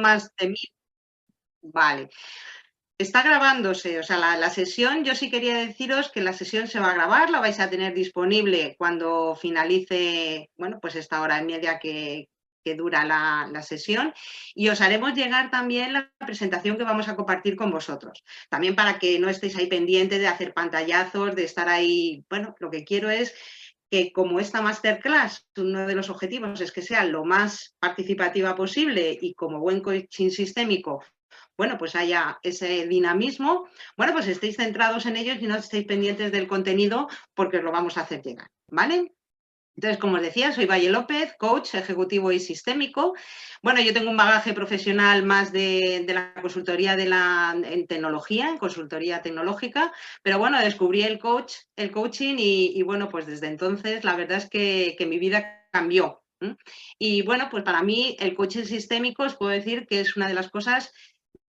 más de mí. Vale. Está grabándose, o sea, la sesión, yo sí quería deciros que la sesión se va a grabar, la vais a tener disponible cuando finalice, bueno, pues esta hora y media que dura la sesión, y os haremos llegar también la presentación que vamos a compartir con vosotros. También para que no estéis ahí pendientes de hacer pantallazos, de estar ahí, bueno, lo que quiero es que como esta masterclass, uno de los objetivos es que sea lo más participativa posible y como buen coaching sistémico, bueno, pues haya ese dinamismo, bueno, pues estéis centrados en ellos y no estéis pendientes del contenido porque os lo vamos a hacer llegar, ¿vale? Entonces, como os decía, soy Valle López, coach ejecutivo y sistémico. Bueno, yo tengo un bagaje profesional más de la consultoría en tecnología, en consultoría tecnológica, pero bueno, descubrí el coaching y bueno, pues desde entonces la verdad es que mi vida cambió. Y bueno, pues para mí el coaching sistémico os puedo decir que es una de las cosas,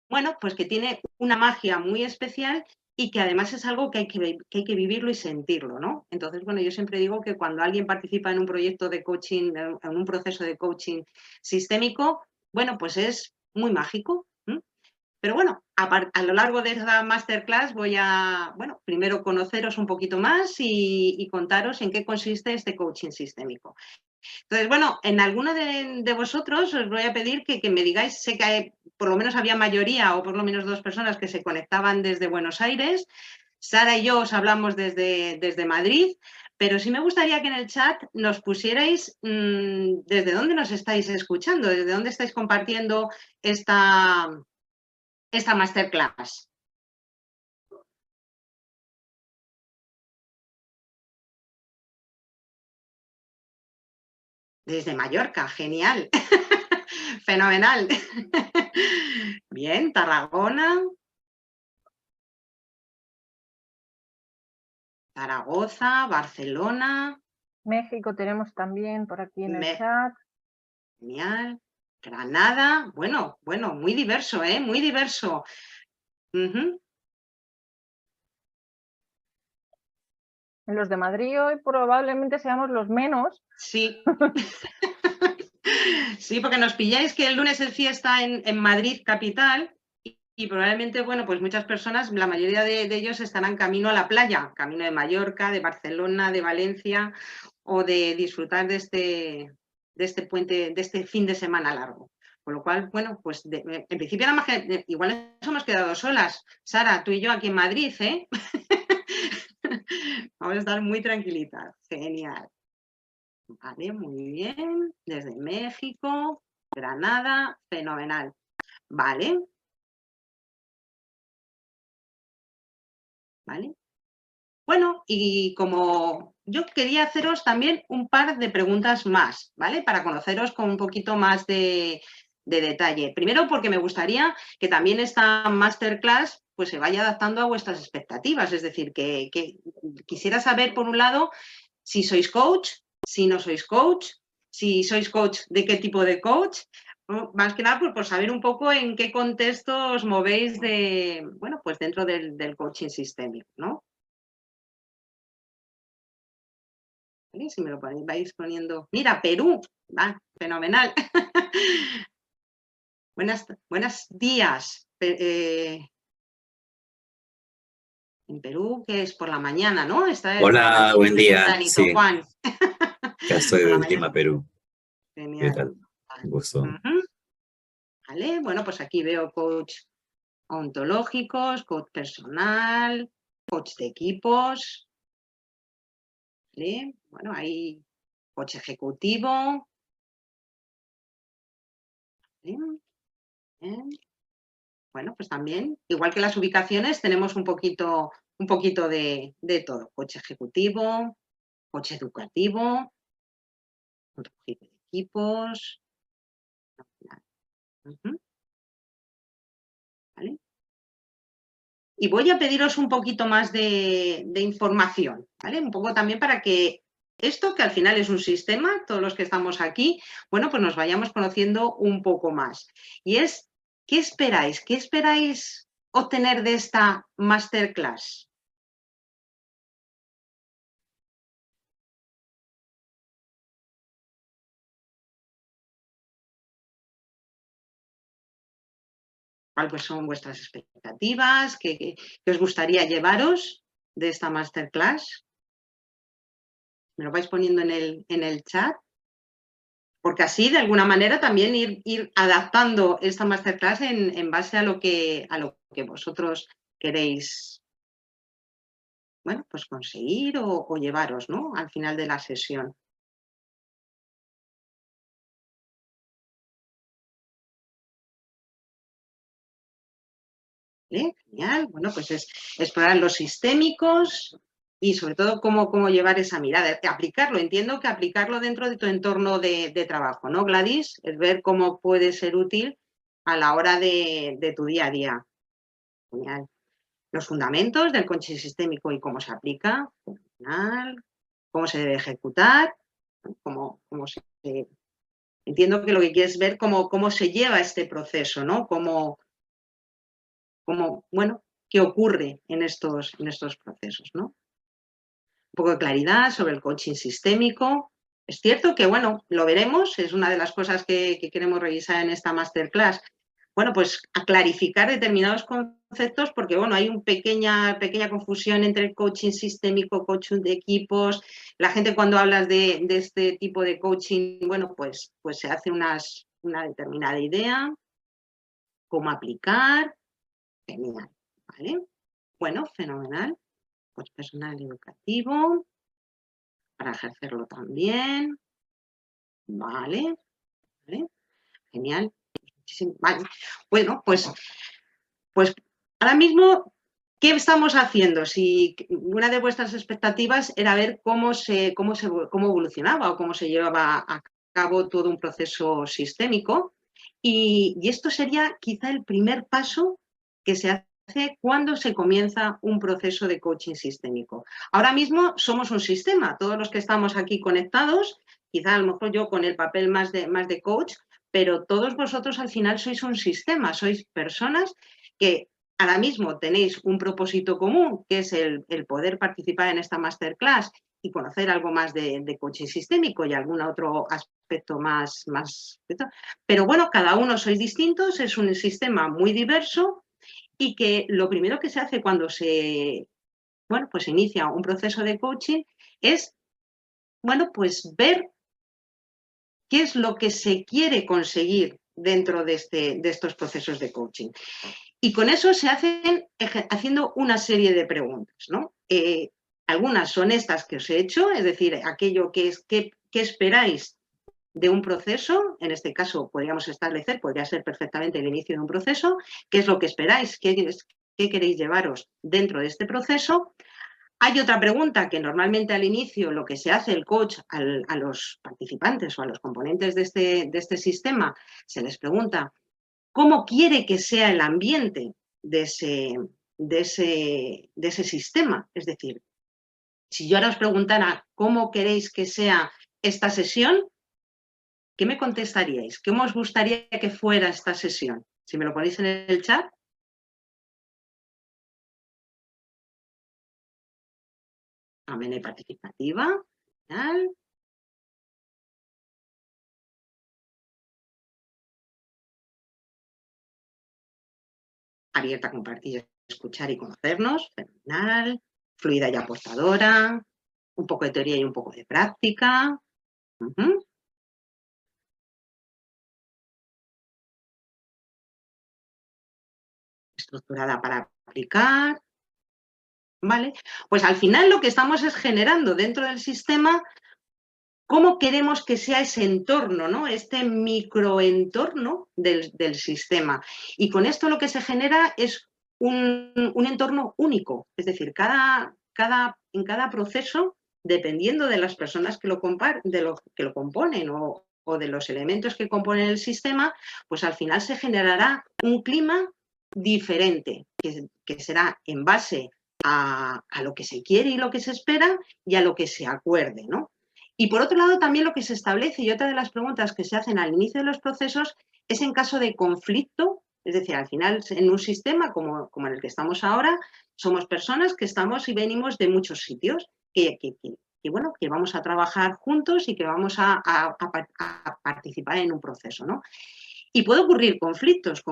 bueno, pues que tiene una magia muy especial y que además es algo que hay que vivirlo y sentirlo, ¿no? Entonces, bueno, yo siempre digo que cuando alguien participa en un proyecto de coaching, en un proceso de coaching sistémico, bueno, pues es muy mágico. Pero bueno, a lo largo de esta masterclass voy a, bueno, primero conoceros un poquito más y contaros en qué consiste este coaching sistémico. Entonces, bueno, en alguno de vosotros os voy a pedir que me digáis, sé que por lo menos había mayoría o por lo menos dos personas que se conectaban desde Buenos Aires. Sara y yo os hablamos desde Madrid, pero sí me gustaría que en el chat nos pusierais desde dónde nos estáis escuchando, desde dónde estáis compartiendo esta masterclass. Desde Mallorca, genial. Fenomenal. Bien, Tarragona, Zaragoza, Barcelona. México tenemos también por aquí en el chat. Genial. Granada, bueno, muy diverso, ¿eh? Muy diverso. Los de Madrid hoy probablemente seamos los menos. Sí. Sí, porque nos pilláis que el lunes es fiesta en Madrid capital y probablemente, bueno, pues muchas personas, la mayoría de ellos estarán camino a la playa, camino de Mallorca, de Barcelona, de Valencia o de disfrutar de este puente, de este fin de semana largo. Con lo cual, bueno, pues en principio nada más que, igual nos hemos quedado solas, Sara, tú y yo aquí en Madrid, ¿eh? Vamos a estar muy tranquilitas. Genial. Vale, muy bien. Desde México, Granada, fenomenal. Vale. Vale. Bueno, y como yo quería haceros también un par de preguntas más, ¿vale? Para conoceros con un poquito más de detalle. Primero, porque me gustaría que también esta masterclass pues se vaya adaptando a vuestras expectativas. Es decir, que quisiera saber, por un lado, si sois coach, si no sois coach, si sois coach, de qué tipo de coach. Más que nada por saber un poco en qué contexto os movéis bueno, pues dentro del coaching sistémico, ¿no? ¿Vale? Si me lo vais poniendo. Mira, Perú. Va, fenomenal. Buenos días. En Perú, que es por la mañana, ¿no? Hola, buen día. Tempranito, Sí, Juan. ya estoy Por la de mañana. Lima, Perú. ¿Qué Genial. tal? Un gusto. Vale, bueno, pues aquí veo coach ontológicos, coach personal, coach de equipos. ¿Vale? Bueno, hay coach ejecutivo. ¿Vale? Bien. Bueno, pues también, igual que las ubicaciones, tenemos un poquito de todo. Coach ejecutivo, coach educativo, ontológico de equipos. ¿Vale? Y voy a pediros un poquito más de información, ¿vale? Un poco también para que esto, que al final es un sistema, todos los que estamos aquí, bueno, pues nos vayamos conociendo un poco más. Y es, ¿qué esperáis? ¿Qué esperáis obtener de esta masterclass? ¿Cuáles son vuestras expectativas? ¿Qué os gustaría llevaros de esta masterclass? Me lo vais poniendo en el chat. Porque así, de alguna manera, también ir adaptando esta masterclass en base a lo que vosotros queréis, bueno, pues conseguir o llevaros, ¿no? Al final de la sesión. Genial. Bueno, pues es explorar los sistémicos y sobre todo cómo llevar esa mirada, aplicarlo. Entiendo que aplicarlo dentro de tu entorno de trabajo, ¿no, Gladys? Es ver cómo puede ser útil a la hora de tu día a día. Genial. Los fundamentos del coaching sistémico y cómo se aplica, fenomenal. Cómo se debe ejecutar, cómo se... Entiendo que lo que quieres ver cómo se lleva este proceso, ¿no? Bueno, qué ocurre en estos procesos, ¿no? Un poco de claridad sobre el coaching sistémico. Es cierto que, bueno, lo veremos, es una de las cosas que queremos revisar en esta masterclass. Bueno, pues a clarificar determinados conceptos porque, bueno, hay una pequeña confusión entre el coaching sistémico, coaching de equipos. La gente cuando hablas de este tipo de coaching, bueno, pues se hace una determinada idea, cómo aplicar, genial, ¿vale? Bueno, fenomenal. Pues personal educativo, para ejercerlo también, ¿vale? Genial. Vale. Bueno, pues ahora mismo, ¿qué estamos haciendo? Si una de vuestras expectativas era ver cómo evolucionaba o cómo se llevaba a cabo todo un proceso sistémico, y esto sería quizá el primer paso que se hace cuando se comienza un proceso de coaching sistémico. Ahora mismo somos un sistema, todos los que estamos aquí conectados, quizá a lo mejor yo con el papel más de coach, pero todos vosotros al final sois un sistema, sois personas que ahora mismo tenéis un propósito común, que es el poder participar en esta masterclass y conocer algo más de coaching sistémico y algún otro aspecto más. Pero bueno, cada uno sois distintos, es un sistema muy diverso y que lo primero que se hace cuando se inicia un proceso de coaching es, bueno, pues ver qué es lo que se quiere conseguir dentro de estos procesos de coaching. Y con eso se hacen haciendo una serie de preguntas, ¿no? Algunas son estas que os he hecho, es decir, aquello que esperáis de un proceso, en este caso podría ser perfectamente el inicio de un proceso, qué es lo que esperáis, qué queréis llevaros dentro de este proceso. Hay otra pregunta que normalmente al inicio lo que se hace el coach a los participantes o a los componentes de este sistema, se les pregunta cómo quiere que sea el ambiente de ese sistema. Es decir, si yo ahora os preguntara cómo queréis que sea esta sesión, ¿qué me contestaríais? ¿Cómo os gustaría que fuera esta sesión? Si me lo ponéis en el chat. Amena y participativa. Genial. Abierta a compartir, escuchar y conocernos. Fenomenal. Fluida y aportadora. Un poco de teoría y un poco de práctica. Estructurada para aplicar. ¿Vale? Pues al final lo que estamos es generando dentro del sistema cómo queremos que sea ese entorno, ¿no? Este microentorno del sistema. Y con esto lo que se genera es un entorno único. Es decir, en cada proceso, dependiendo de las personas que lo componen o de los elementos que componen el sistema, pues al final se generará un clima diferente, que será en base a lo que se quiere y lo que se espera y a lo que se acuerde, ¿no? Y por otro lado, también lo que se establece, y otra de las preguntas que se hacen al inicio de los procesos, es en caso de conflicto, es decir, al final en un sistema como en el que estamos ahora, somos personas que estamos y venimos de muchos sitios, que vamos a trabajar juntos y que vamos a participar en un proceso, ¿no? Y puede ocurrir conflictos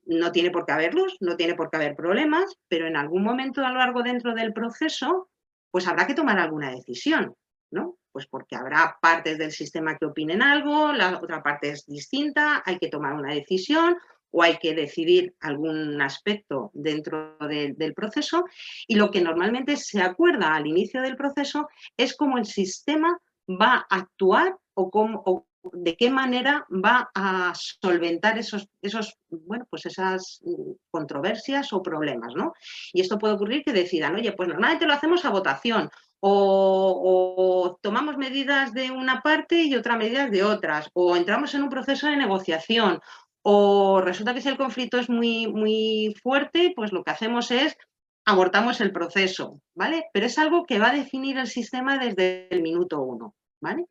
no tiene por qué haberlos, no tiene por qué haber problemas, pero en algún momento a lo largo dentro del proceso, pues habrá que tomar alguna decisión, ¿no? Pues porque habrá partes del sistema que opinen algo, la otra parte es distinta, hay que tomar una decisión o hay que decidir algún aspecto dentro del proceso, y lo que normalmente se acuerda al inicio del proceso es cómo el sistema va a actuar o de qué manera va a solventar bueno, pues esas controversias o problemas, ¿no? Y esto puede ocurrir que decidan, oye, pues normalmente lo hacemos a votación, o tomamos medidas de una parte y otras medidas de otras, o entramos en un proceso de negociación, o resulta que si el conflicto es muy fuerte, pues lo que hacemos es abortamos el proceso, ¿vale? Pero es algo que va a definir el sistema desde el minuto 1, ¿vale?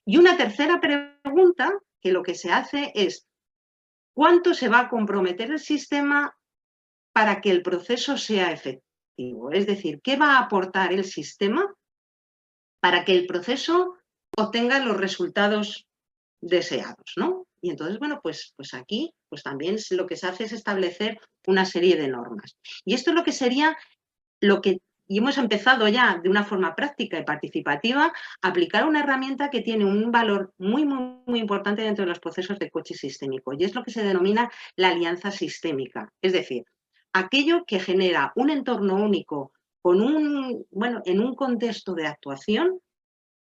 Y una tercera pregunta, que lo que se hace es, ¿cuánto se va a comprometer el sistema para que el proceso sea efectivo? Es decir, ¿qué va a aportar el sistema para que el proceso obtenga los resultados deseados, ¿no? Y entonces, bueno, pues aquí pues también lo que se hace es establecer una serie de normas. Y esto es lo que sería y hemos empezado ya de una forma práctica y participativa a aplicar una herramienta que tiene un valor muy importante dentro de los procesos de coaching sistémico, y es lo que se denomina la alianza sistémica. Es decir, aquello que genera un entorno único en un contexto de actuación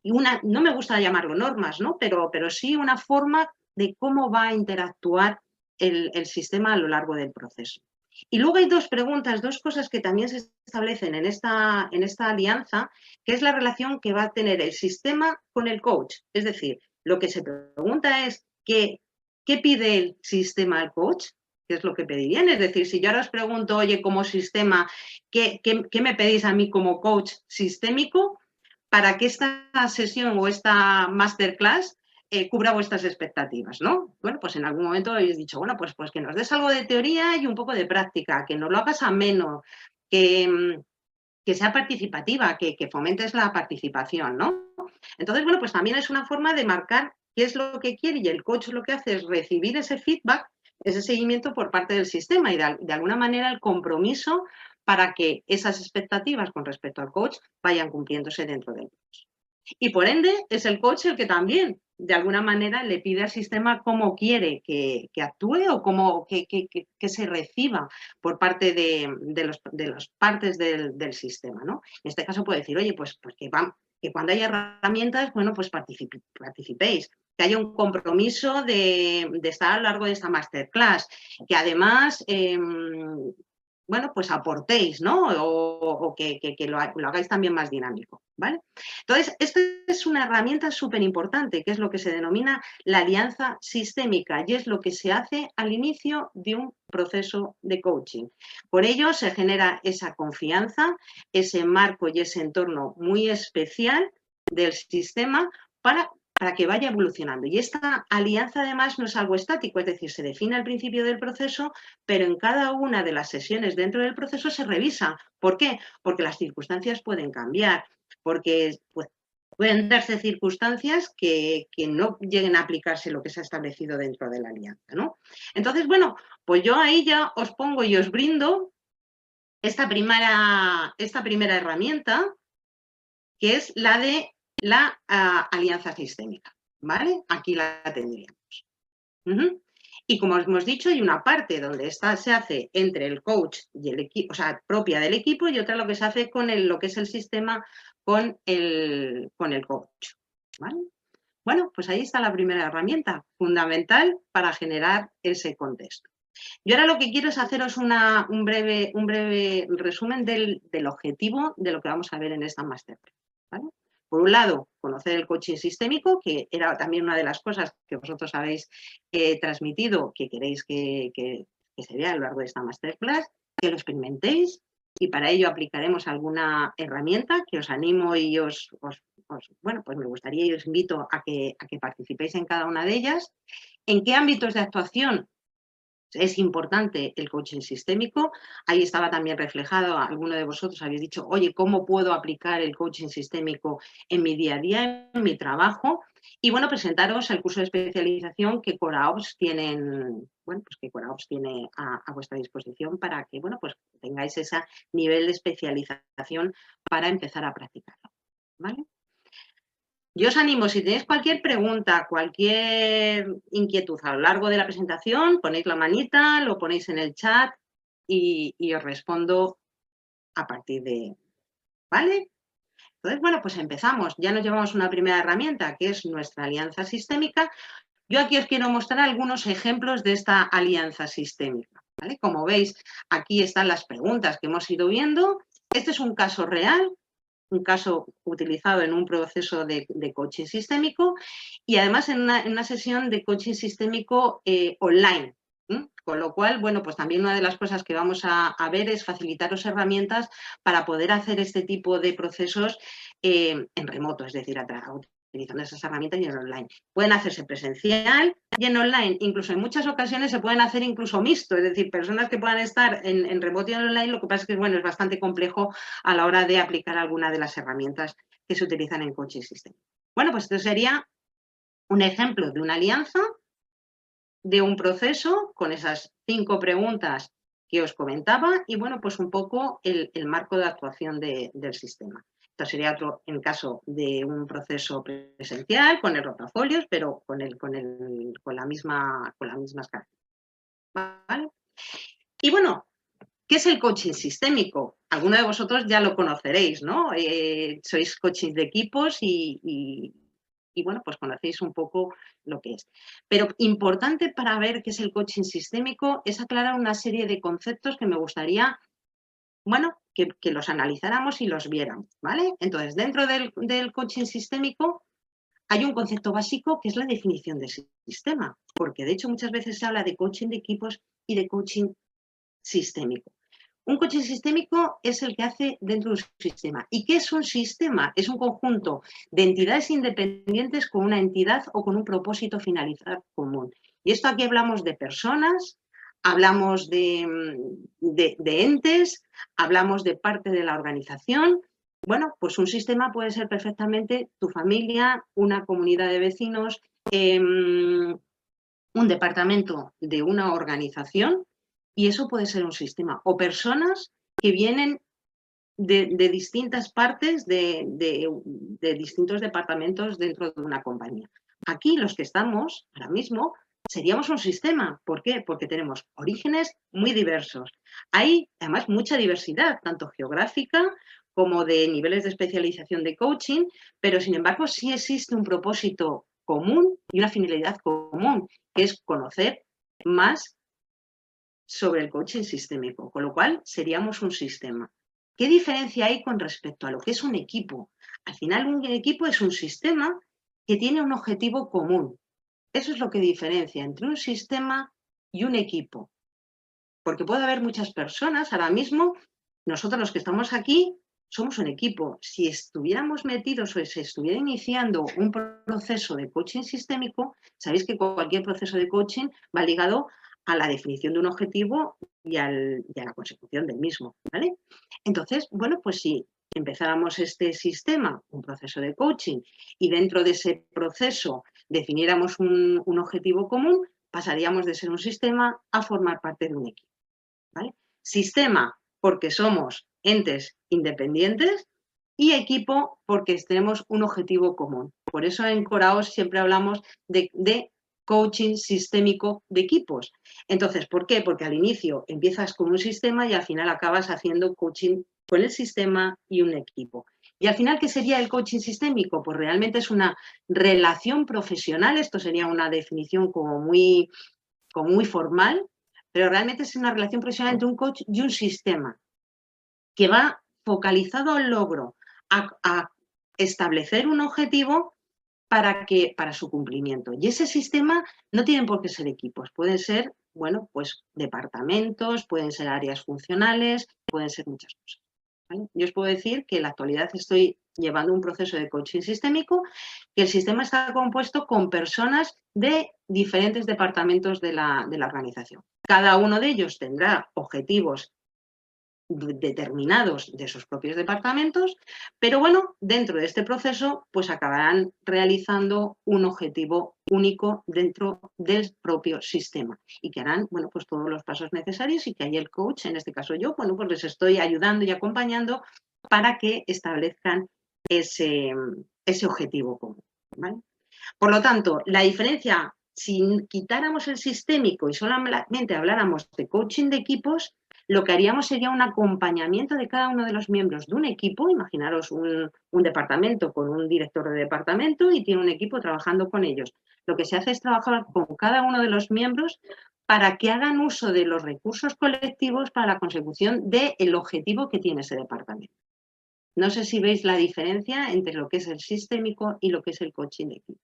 y no me gusta llamarlo normas, ¿no? Pero sí una forma de cómo va a interactuar el sistema a lo largo del proceso. Y luego hay dos preguntas, dos cosas que también se establecen en esta alianza, que es la relación que va a tener el sistema con el coach. Es decir, lo que se pregunta es ¿qué pide el sistema al coach? ¿Qué es lo que pedirían? Es decir, si yo ahora os pregunto, oye, como sistema, ¿qué me pedís a mí como coach sistémico para que esta sesión o esta masterclass cubra vuestras expectativas, ¿no? Bueno, pues en algún momento habéis dicho, bueno, pues que nos des algo de teoría y un poco de práctica, que nos lo hagas ameno, que sea participativa, que fomentes la participación, ¿no? Entonces, bueno, pues también es una forma de marcar qué es lo que quiere, y el coach lo que hace es recibir ese feedback, ese seguimiento por parte del sistema, y de alguna manera el compromiso para que esas expectativas con respecto al coach vayan cumpliéndose dentro del coach. Y por ende es el coach el que también de alguna manera le pide al sistema cómo quiere que actúe o cómo que se reciba por parte de las partes del sistema, ¿no? En este caso puede decir, oye, pues que cuando haya herramientas, bueno, pues participéis, que haya un compromiso de estar a lo largo de esta masterclass, que además bueno, pues aportéis, ¿no? O que lo hagáis también más dinámico, ¿vale? Entonces, esta es una herramienta súper importante, que es lo que se denomina la alianza sistémica, y es lo que se hace al inicio de un proceso de coaching. Por ello, se genera esa confianza, ese marco y ese entorno muy especial del sistema para que vaya evolucionando. Y esta alianza, además, no es algo estático, es decir, se define al principio del proceso, pero en cada una de las sesiones dentro del proceso se revisa. ¿Por qué? Porque las circunstancias pueden cambiar, porque pueden darse circunstancias que no lleguen a aplicarse lo que se ha establecido dentro de la alianza, ¿no? Entonces, bueno, pues yo ahí ya os pongo y os brindo esta primera herramienta, que es la de la alianza sistémica, ¿vale? Aquí la tendríamos. Y como hemos dicho, hay una parte donde esta se hace entre el coach y el equipo, o sea, propia del equipo, y otra lo que se hace con lo que es el sistema con el coach, ¿vale? Bueno, pues ahí está la primera herramienta, fundamental para generar ese contexto. Yo ahora lo que quiero es haceros un breve resumen del objetivo de lo que vamos a ver en esta masterclass, ¿vale? Por un lado, conocer el coaching sistémico, que era también una de las cosas que vosotros habéis transmitido, que queréis que se vea a lo largo de esta masterclass, que lo experimentéis, y para ello aplicaremos alguna herramienta que os animo y bueno, pues me gustaría y os invito a que participéis en cada una de ellas. ¿En qué ámbitos de actuación es importante el coaching sistémico? Ahí estaba también reflejado, alguno de vosotros habéis dicho, oye, ¿cómo puedo aplicar el coaching sistémico en mi día a día, en mi trabajo? Y bueno, presentaros el curso de especialización que CoraOps tienen, bueno, pues que CoraOps tiene a vuestra disposición para que, bueno, pues tengáis ese nivel de especialización para empezar a practicarlo, ¿vale? Yo os animo, si tenéis cualquier pregunta, cualquier inquietud a lo largo de la presentación, ponéis la manita, lo ponéis en el chat y os respondo a partir de, ¿vale? Entonces, bueno, pues empezamos. Ya nos llevamos una primera herramienta, que es nuestra alianza sistémica. Yo aquí os quiero mostrar algunos ejemplos de esta alianza sistémica, ¿vale? Como veis, aquí están las preguntas que hemos ido viendo. Este es un caso real, un caso utilizado en un proceso de coaching sistémico y además en una sesión de coaching sistémico online. Con lo cual, bueno, pues también una de las cosas que vamos a ver es facilitaros herramientas para poder hacer este tipo de procesos en remoto, es decir, utilizando esas herramientas y en online. Pueden hacerse presencial y en online. Incluso en muchas ocasiones se pueden hacer incluso mixto, es decir, personas que puedan estar en remoto y en online. Lo que pasa es que, bueno, es bastante complejo a la hora de aplicar alguna de las herramientas que se utilizan en coaching system. Bueno, pues esto sería un ejemplo de una alianza, de un proceso con esas 5 preguntas que os comentaba y, bueno, pues un poco el marco de actuación del sistema. Esto sería otro en caso de un proceso presencial con el rotafolios, pero con las mismas características, ¿vale? Y bueno, ¿qué es el coaching sistémico? Alguno de vosotros ya lo conoceréis, ¿no? Sois coaching de equipos y bueno, pues conocéis un poco lo que es. Pero importante para ver qué es el coaching sistémico es aclarar una serie de conceptos que me gustaría, bueno, que los analizáramos y los viéramos, ¿vale? Entonces, dentro del coaching sistémico hay un concepto básico que es la definición de sistema, porque de hecho muchas veces se habla de coaching de equipos y de coaching sistémico. Un coaching sistémico es el que hace dentro de un sistema. ¿Y qué es un sistema? Es un conjunto de entidades independientes con una entidad o con un propósito finalizar común. Y esto aquí hablamos de personas, hablamos de entes, hablamos de parte de la organización. Bueno, pues un sistema puede ser perfectamente tu familia, una comunidad de vecinos, un departamento de una organización. Y eso puede ser un sistema. O personas que vienen de distintas partes, de distintos departamentos dentro de una compañía. Aquí los que estamos ahora mismo seríamos un sistema. ¿Por qué? Porque tenemos orígenes muy diversos. Hay además mucha diversidad, tanto geográfica como de niveles de especialización de coaching, pero sin embargo sí existe un propósito común y una finalidad común, que es conocer más sobre el coaching sistémico, con lo cual seríamos un sistema. ¿Qué diferencia hay con respecto a lo que es un equipo? Al final, un equipo es un sistema que tiene un objetivo común. Eso es lo que diferencia entre un sistema y un equipo. Porque puede haber muchas personas, ahora mismo, nosotros los que estamos aquí, somos un equipo. Si estuviéramos metidos o se estuviera iniciando un proceso de coaching sistémico, sabéis que cualquier proceso de coaching va ligado a la definición de un objetivo y a la consecución del mismo, ¿vale? Entonces, bueno, pues si empezáramos este sistema, un proceso de coaching, y dentro de ese proceso definiéramos un objetivo común, pasaríamos de ser un sistema a formar parte de un equipo, ¿vale? Sistema, porque somos entes independientes, y equipo, porque tenemos un objetivo común. Por eso en CoraOps siempre hablamos de coaching sistémico de equipos. Entonces, ¿por qué? Porque al inicio empiezas con un sistema y al final acabas haciendo coaching con el sistema y un equipo. Y al final, ¿qué sería el coaching sistémico? Pues realmente es una relación profesional, esto sería una definición como muy formal, pero realmente es una relación profesional entre un coach y un sistema que va focalizado al logro, a establecer un objetivo para su cumplimiento. Y ese sistema no tienen por qué ser equipos, pueden ser, bueno, pues departamentos, pueden ser áreas funcionales, pueden ser muchas cosas, ¿vale? Yo os puedo decir que en la actualidad estoy llevando un proceso de coaching sistémico, que el sistema está compuesto con personas de diferentes departamentos de la organización. Cada uno de ellos tendrá objetivos determinados de sus propios departamentos, pero bueno, dentro de este proceso pues acabarán realizando un objetivo único dentro del propio sistema y que harán, bueno, pues todos los pasos necesarios y que ahí el coach, en este caso yo, bueno, pues les estoy ayudando y acompañando para que establezcan ese objetivo común, ¿vale? Por lo tanto, la diferencia, si quitáramos el sistémico y solamente habláramos de coaching de equipos, lo que haríamos sería un acompañamiento de cada uno de los miembros de un equipo. Imaginaros un departamento con un director de departamento y tiene un equipo trabajando con ellos. Lo que se hace es trabajar con cada uno de los miembros para que hagan uso de los recursos colectivos para la consecución del objetivo que tiene ese departamento. No sé si veis la diferencia entre lo que es el sistémico y lo que es el coaching de equipo.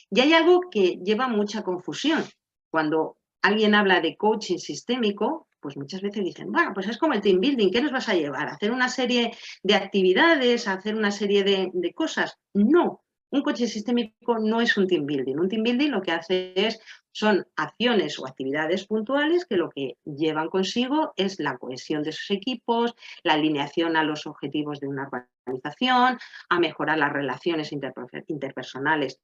Y hay algo que lleva mucha confusión. Cuando alguien habla de coaching sistémico, pues muchas veces dicen, bueno, pues es como el team building, ¿qué nos vas a llevar? ¿A hacer una serie de actividades, a hacer una serie de cosas? No, un coaching sistémico no es un team building. Un team building lo que hace son acciones o actividades puntuales que lo que llevan consigo es la cohesión de sus equipos, la alineación a los objetivos de una organización, a mejorar las relaciones interpersonales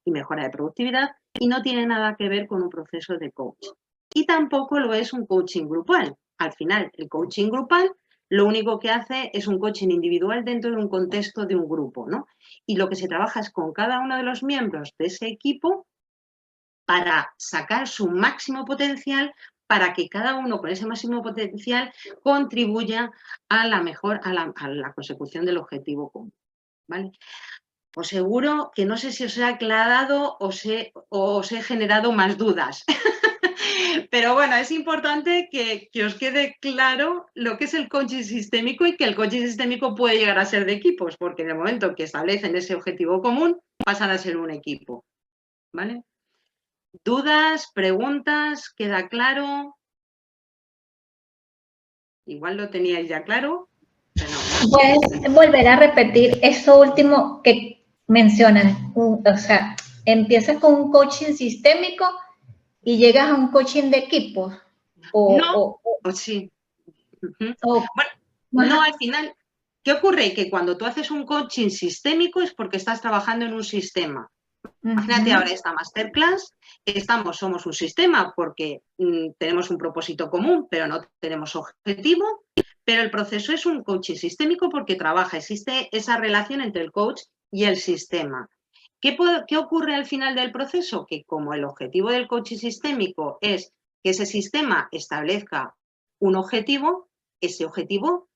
y mejora de productividad, y no tiene nada que ver con un proceso de coaching. Y tampoco lo es un coaching grupal. Al final, el coaching grupal lo único que hace es un coaching individual dentro de un contexto de un grupo, ¿no? Y lo que se trabaja es con cada uno de los miembros de ese equipo para sacar su máximo potencial, para que cada uno con ese máximo potencial contribuya a la consecución del objetivo común, ¿vale? Os seguro que no sé si os he aclarado o os he generado más dudas. Pero bueno, es importante que os quede claro lo que es el coaching sistémico y que el coaching sistémico puede llegar a ser de equipos, porque en el momento que establecen ese objetivo común, pasan a ser un equipo, ¿vale? ¿Dudas? ¿Preguntas? ¿Queda claro? Igual lo teníais ya claro. Pero no. ¿Puedes volver a repetir eso último que mencionas? O sea, empiezas con un coaching sistémico y llegas a un coaching de equipos. Sí. Bueno, no, al final, ¿qué ocurre? Que cuando tú haces un coaching sistémico es porque estás trabajando en un sistema. Imagínate ahora esta masterclass, somos un sistema porque tenemos un propósito común, pero no tenemos objetivo, pero el proceso es un coaching sistémico porque existe esa relación entre el coach y el sistema. ¿Qué ocurre al final del proceso? Que como el objetivo del coaching sistémico es que ese sistema establezca un objetivo, ese objetivo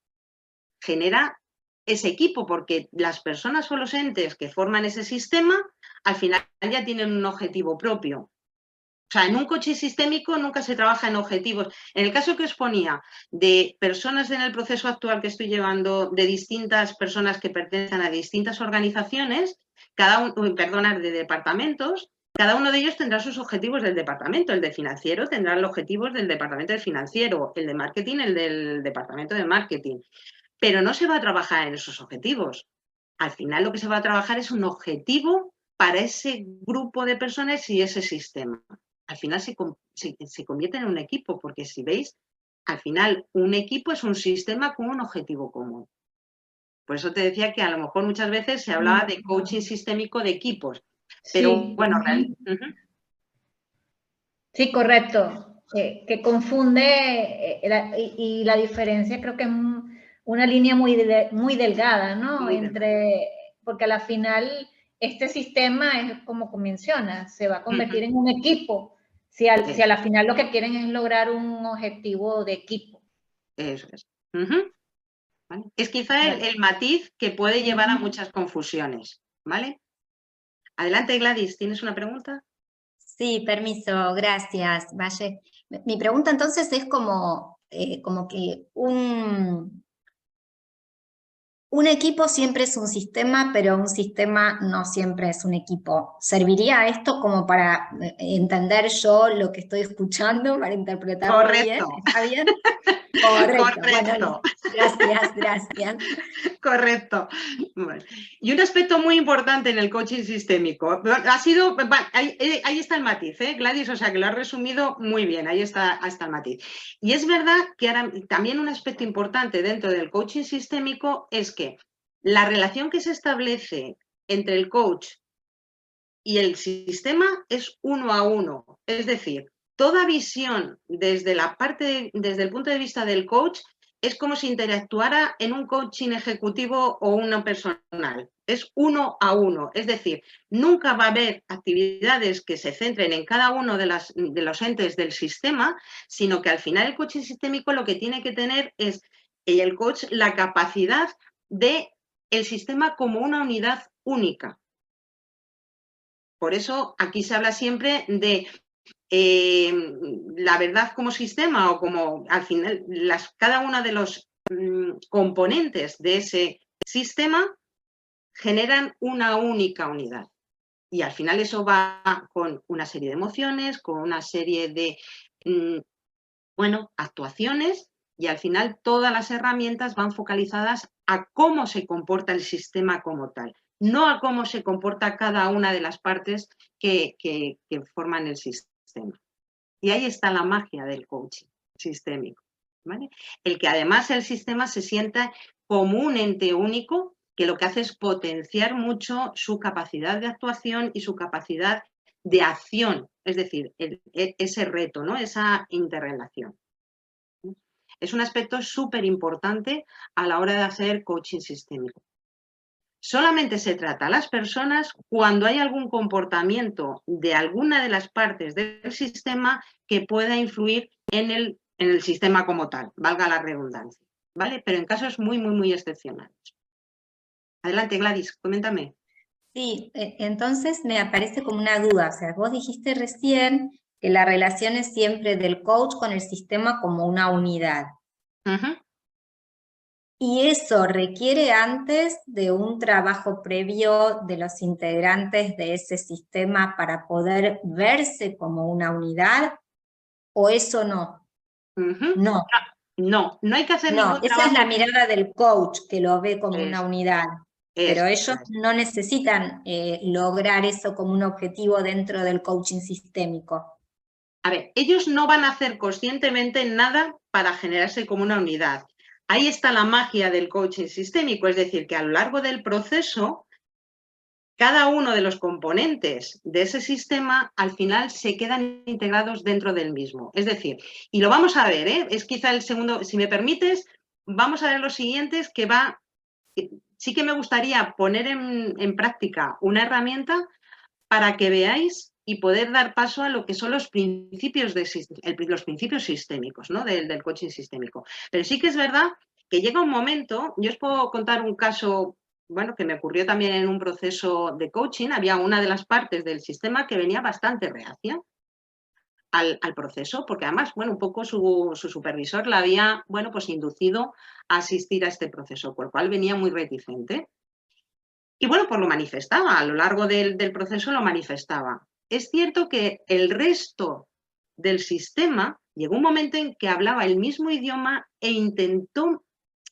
genera ese equipo, porque las personas o los entes que forman ese sistema al final ya tienen un objetivo propio. O sea, en un coaching sistémico nunca se trabaja en objetivos. En el caso que os ponía de personas en el proceso actual que estoy llevando, de distintas personas que pertenecen a distintas organizaciones, de departamentos, cada uno de ellos tendrá sus objetivos del departamento. El de financiero tendrá los objetivos del departamento de financiero, el de marketing, el del departamento de marketing. Pero no se va a trabajar en esos objetivos. Al final lo que se va a trabajar es un objetivo para ese grupo de personas y ese sistema. Al final se convierte en un equipo, porque si veis, al final un equipo es un sistema con un objetivo común. Por eso te decía que a lo mejor muchas veces se hablaba de coaching sistémico de equipos, pero sí. bueno, Sí, correcto. Que confunde y la diferencia creo que es una línea muy delgada, ¿no? Porque a la final este sistema es como menciona, se va a convertir en un equipo. Si a la final lo que quieren es lograr un objetivo de equipo. Eso es. ¿Vale? Es quizá el matiz que puede llevar a muchas confusiones, ¿vale? Adelante, Gladys, ¿tienes una pregunta? Sí, permiso, gracias, Valle. Mi pregunta entonces es como que un un equipo siempre es un sistema, pero un sistema no siempre es un equipo. ¿Serviría esto como para entender yo lo que estoy escuchando, para interpretarlo bien? Correcto. ¿Está bien? Correcto. Correcto. Bueno, gracias. Correcto. Bueno. Y un aspecto muy importante en el coaching sistémico, ha sido, ahí está el matiz, Gladys, o sea que lo has resumido muy bien, ahí está el matiz. Y es verdad que ahora, también un aspecto importante dentro del coaching sistémico es que la relación que se establece entre el coach y el sistema es 1 a 1, es decir, toda visión desde el punto de vista del coach es como si interactuara en un coaching ejecutivo o uno personal. Es 1 a 1, es decir, nunca va a haber actividades que se centren en cada uno de los entes del sistema, sino que al final el coaching sistémico lo que tiene que tener es el coach la capacidad de el sistema como una unidad única. Por eso aquí se habla siempre de la verdad como sistema o como al final cada uno de los componentes de ese sistema generan una única unidad. Y al final eso va con una serie de emociones, con una serie de actuaciones y al final todas las herramientas van focalizadas a cómo se comporta el sistema como tal, no a cómo se comporta cada una de las partes que forman el sistema. Y ahí está la magia del coaching sistémico, ¿vale? El que además el sistema se sienta como un ente único que lo que hace es potenciar mucho su capacidad de actuación y su capacidad de acción, es decir, ese reto, ¿no? Esa interrelación. Es un aspecto súper importante a la hora de hacer coaching sistémico. Solamente se trata a las personas cuando hay algún comportamiento de alguna de las partes del sistema que pueda influir en el sistema como tal, valga la redundancia, ¿vale? Pero en casos muy, muy, muy excepcionales. Adelante, Gladys, coméntame. Sí, entonces me aparece como una duda, o sea, vos dijiste recién que la relación es siempre del coach con el sistema como una unidad. ¿Y eso requiere antes de un trabajo previo de los integrantes de ese sistema para poder verse como una unidad? ¿O eso no? No. No hay que hacer ningún trabajo. Esa es la mirada del coach que lo ve como una unidad. Pero ellos no necesitan lograr eso como un objetivo dentro del coaching sistémico. A ver, ellos no van a hacer conscientemente nada para generarse como una unidad. Ahí está la magia del coaching sistémico, es decir, que a lo largo del proceso, cada uno de los componentes de ese sistema al final se quedan integrados dentro del mismo. Es decir, y lo vamos a ver, es quizá el segundo, si me permites, vamos a ver los siguientes que sí que me gustaría poner en práctica una herramienta para que veáis y poder dar paso a lo que son los principios sistémicos, ¿no? del coaching sistémico. Pero sí que es verdad que llega un momento, yo os puedo contar un caso, que me ocurrió también en un proceso de coaching. Había una de las partes del sistema que venía bastante reacia al proceso, porque además, un poco su supervisor la había, inducido a asistir a este proceso, por lo cual venía muy reticente. Y pues lo manifestaba, a lo largo del proceso lo manifestaba. Es cierto que el resto del sistema llegó un momento en que hablaba el mismo idioma e intentó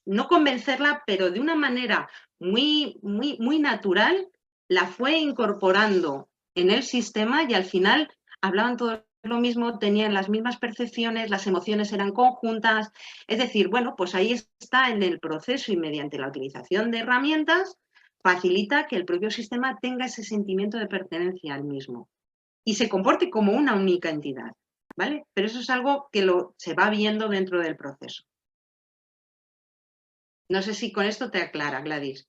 no convencerla, pero de una manera muy, muy, muy natural, la fue incorporando en el sistema y al final hablaban todos lo mismo, tenían las mismas percepciones, las emociones eran conjuntas. Es decir, pues ahí está en el proceso y mediante la utilización de herramientas facilita que el propio sistema tenga ese sentimiento de pertenencia al mismo y se comporte como una única entidad, ¿vale? Pero eso es algo que se va viendo dentro del proceso. No sé si con esto te aclara, Gladys.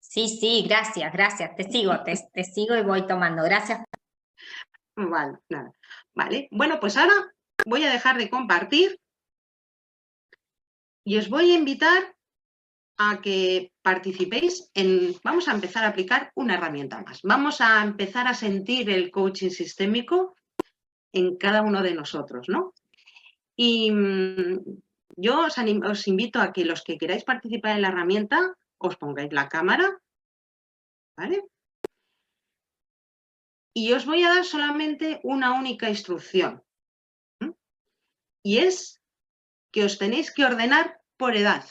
Sí, gracias. Te sigo y voy tomando. Gracias. Vale, nada. Vale. Pues ahora voy a dejar de compartir y os voy a invitar a que participéis vamos a empezar a aplicar una herramienta más. Vamos a empezar a sentir el coaching sistémico en cada uno de nosotros, ¿no? Y Yo os invito a que los que queráis participar en la herramienta os pongáis la cámara, ¿vale? Y os voy a dar solamente una única instrucción. Y es que os tenéis que ordenar por edad.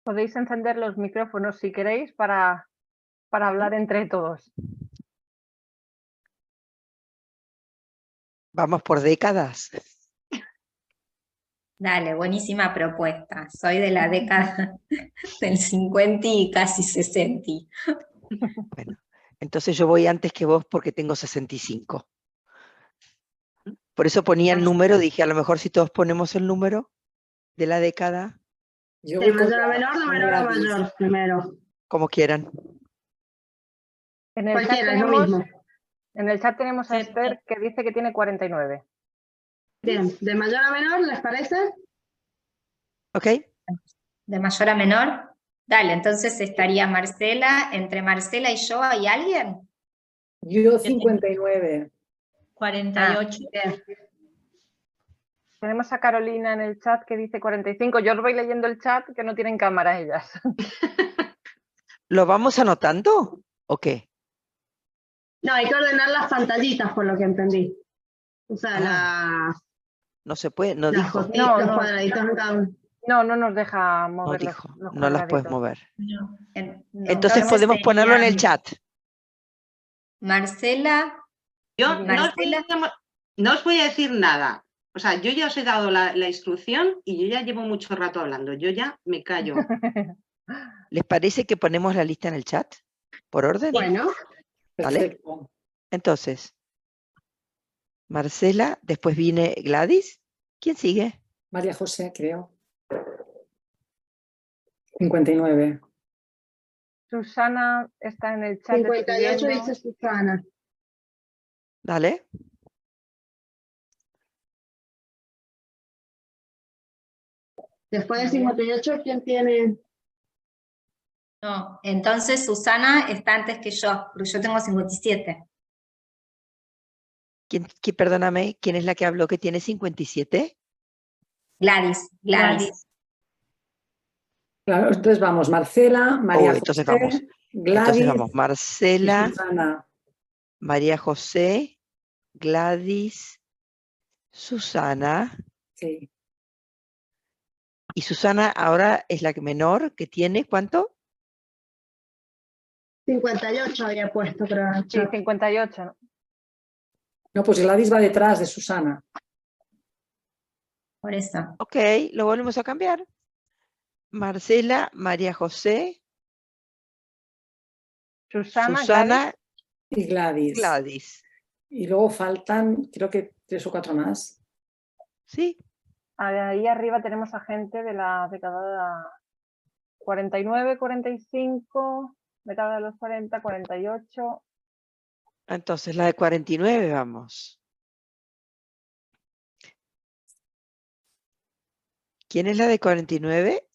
Podéis encender los micrófonos si queréis para hablar entre todos. Vamos por décadas. Dale, buenísima propuesta. Soy de la década del 50 y casi 60. Bueno, entonces yo voy antes que vos porque tengo 65. Por eso ponía el número, dije, a lo mejor si todos ponemos el número de la década. Yo De voy con mayor a menor, de menor a mayor, primero. Como quieran. En el, chat Cualquiera, es lo tenemos, mismo. en el chat tenemos a Sí. Esther que dice que tiene 49. Bien, de mayor a menor, ¿les parece? ¿Ok? ¿De mayor a menor? Dale, entonces estaría Marcela. ¿Entre Marcela y yo hay alguien? Yo 59. 48. Bien. Tenemos a Carolina en el chat que dice 45. Yo os voy leyendo el chat que no tienen cámara ellas. ¿Lo vamos anotando o qué? No, hay que ordenar las pantallitas, por lo que entendí. O sea, No se puede, no las dijo. No, los no. cuadraditos en cada uno. No nos deja No mover dijo. los No las puedes cuadraditos. mover. No. Entonces podemos ponerlo en el chat. Marcela, Yo Marcela. no os voy a decir nada. O sea, yo ya os he dado la instrucción y yo ya llevo mucho rato hablando. Yo ya me callo. ¿Les parece que ponemos la lista en el chat? ¿Por orden? Bueno, ¿Vale? Perfecto. Entonces, Marcela, después viene Gladys. ¿Quién sigue? María José, creo. 59. Susana está en el chat 58 escribiendo. dice Susana. Dale. Después de 58, ¿quién tiene? No, entonces Susana está antes que yo, porque yo tengo 57. Perdóname, ¿quién es la que habló que tiene 57? Gladys. Claro, entonces vamos, Marcela, María José, Entonces vamos. Gladys Entonces vamos, y Marcela, Susana. María José, Gladys, Susana. Sí. Y Susana ahora es la que menor, que tiene, ¿cuánto? 58 había puesto, creo. Sí, 58. ¿no? No, pues Gladys va detrás de Susana. Por eso. Ok, lo volvemos a cambiar. Marcela, María José, Susana, Y Gladys. Gladys. Y luego faltan, creo que 3 o 4 más. ¿Sí? Ahí arriba tenemos a gente de la década 49, 45, década de los 40, 48. Entonces la de 49 vamos. ¿Quién es la de 49?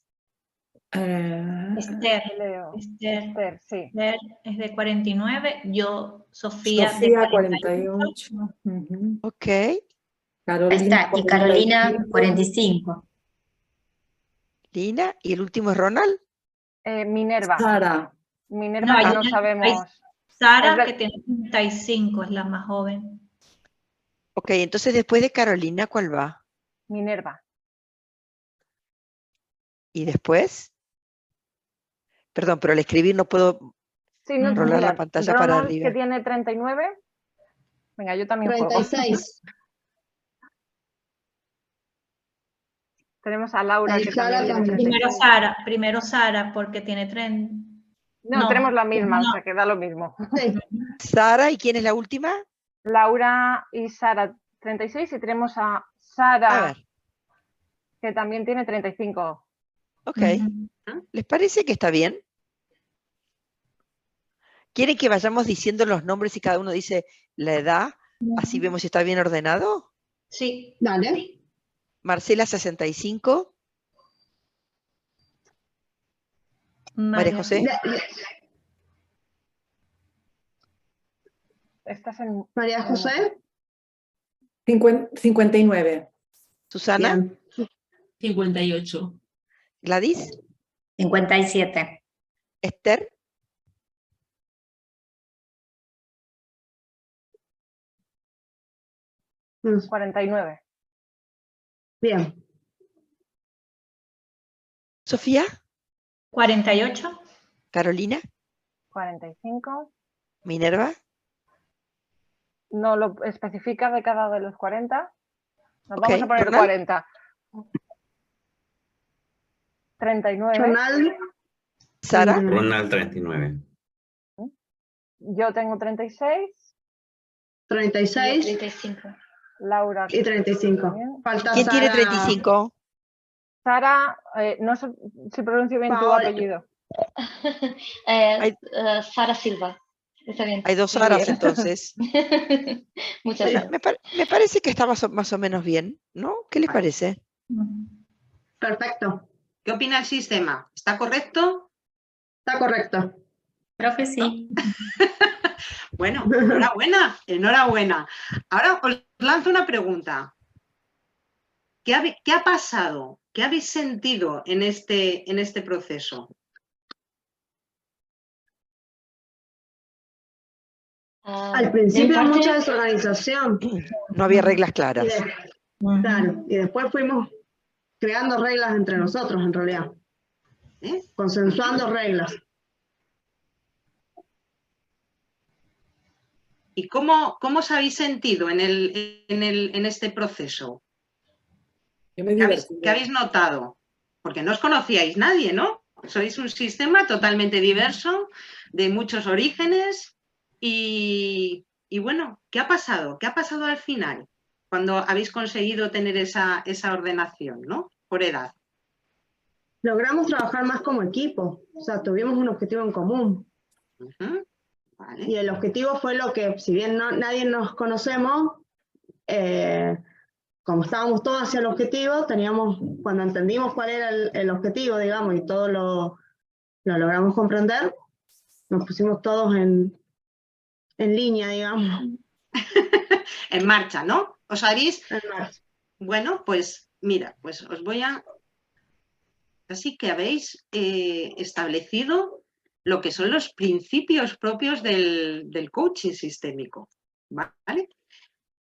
Esther. Leo. Esther. Esther, sí. Esther es de 49, yo, Sofía, de Sofía, 48. 48. Ujú. Ok. Carolina, Está, y Carolina, 45. 45. Lina. ¿Y el último es Ronald? Minerva. Sara. Minerva No, no hay- sabemos. Sara, Es de- que tiene 35, es la más joven. Ok, entonces después de Carolina, ¿cuál va? Minerva. ¿Y después? Perdón, pero al escribir no puedo Sí, no, rolar mira, la pantalla para Ronald, arriba. que tiene 39. Venga, yo también juego. 36. Tenemos a Laura, Ahí que Sara también tiene también. Primero Sara, porque tiene 30. No, No, tenemos la misma, no. o sea que da lo mismo. Sí. Sara, ¿y quién es la última? Laura y Sara, 36, y tenemos a A Sara ver. que también tiene 35. Ok. Ujú. ¿Les parece que está bien? ¿Quieren que vayamos diciendo los nombres y cada uno dice la edad? Así vemos si está bien ordenado. Sí. Dale. Marcela, 65. María José. Estás en... María José. 59. Susana. Bien. 58. Gladys. 57. Esther. 49. Bien. Sofía. 48. Carolina. 45. Minerva. No lo especifica de cada de los 40. Nos Ok, vamos a poner Ronald. 40. 39. Ronald. Sara. Ronald 39. Yo tengo 36. 36 35. Laura. y 35. también. Falta ¿Quién tiene Sara. 35? Sara, no sé si pronuncio bien tu Paola. apellido. Sara Silva. Está bien. Hay dos Muy Saras bien. entonces. Muchas gracias. Me parece que está más o menos bien, ¿no? ¿Qué les parece? Perfecto. ¿Qué opina el sistema? ¿Está correcto? Está correcto. Profe, sí. Bueno, enhorabuena, enhorabuena. Ahora os lanzo una pregunta. ¿Qué ha pasado? ¿Qué habéis sentido en este proceso? Al principio mucha desorganización. No había reglas Y claras. claro, y después fuimos creando reglas entre nosotros, en realidad. Consensuando reglas. ¿Y cómo os habéis sentido en este proceso? Yo me ¿Qué habéis, divertí. qué habéis notado? Porque no os conocíais nadie, ¿no? Sois un sistema totalmente diverso, de muchos orígenes y bueno, ¿qué ha pasado? ¿Qué ha pasado al final cuando habéis conseguido tener esa ordenación, ¿no? Por edad. Logramos trabajar más como equipo, o sea, tuvimos un objetivo en común. Vale. Y el objetivo fue lo que, si bien nadie nos conocemos, como estábamos todos hacia el objetivo, cuando entendimos cuál era el objetivo, digamos, y todo lo logramos comprender, nos pusimos todos en línea, digamos. En marcha, ¿no? ¿Os habéis? En marcha. Bueno, pues mira, pues os voy a... Así que habéis establecido lo que son los principios propios del coaching sistémico, ¿vale?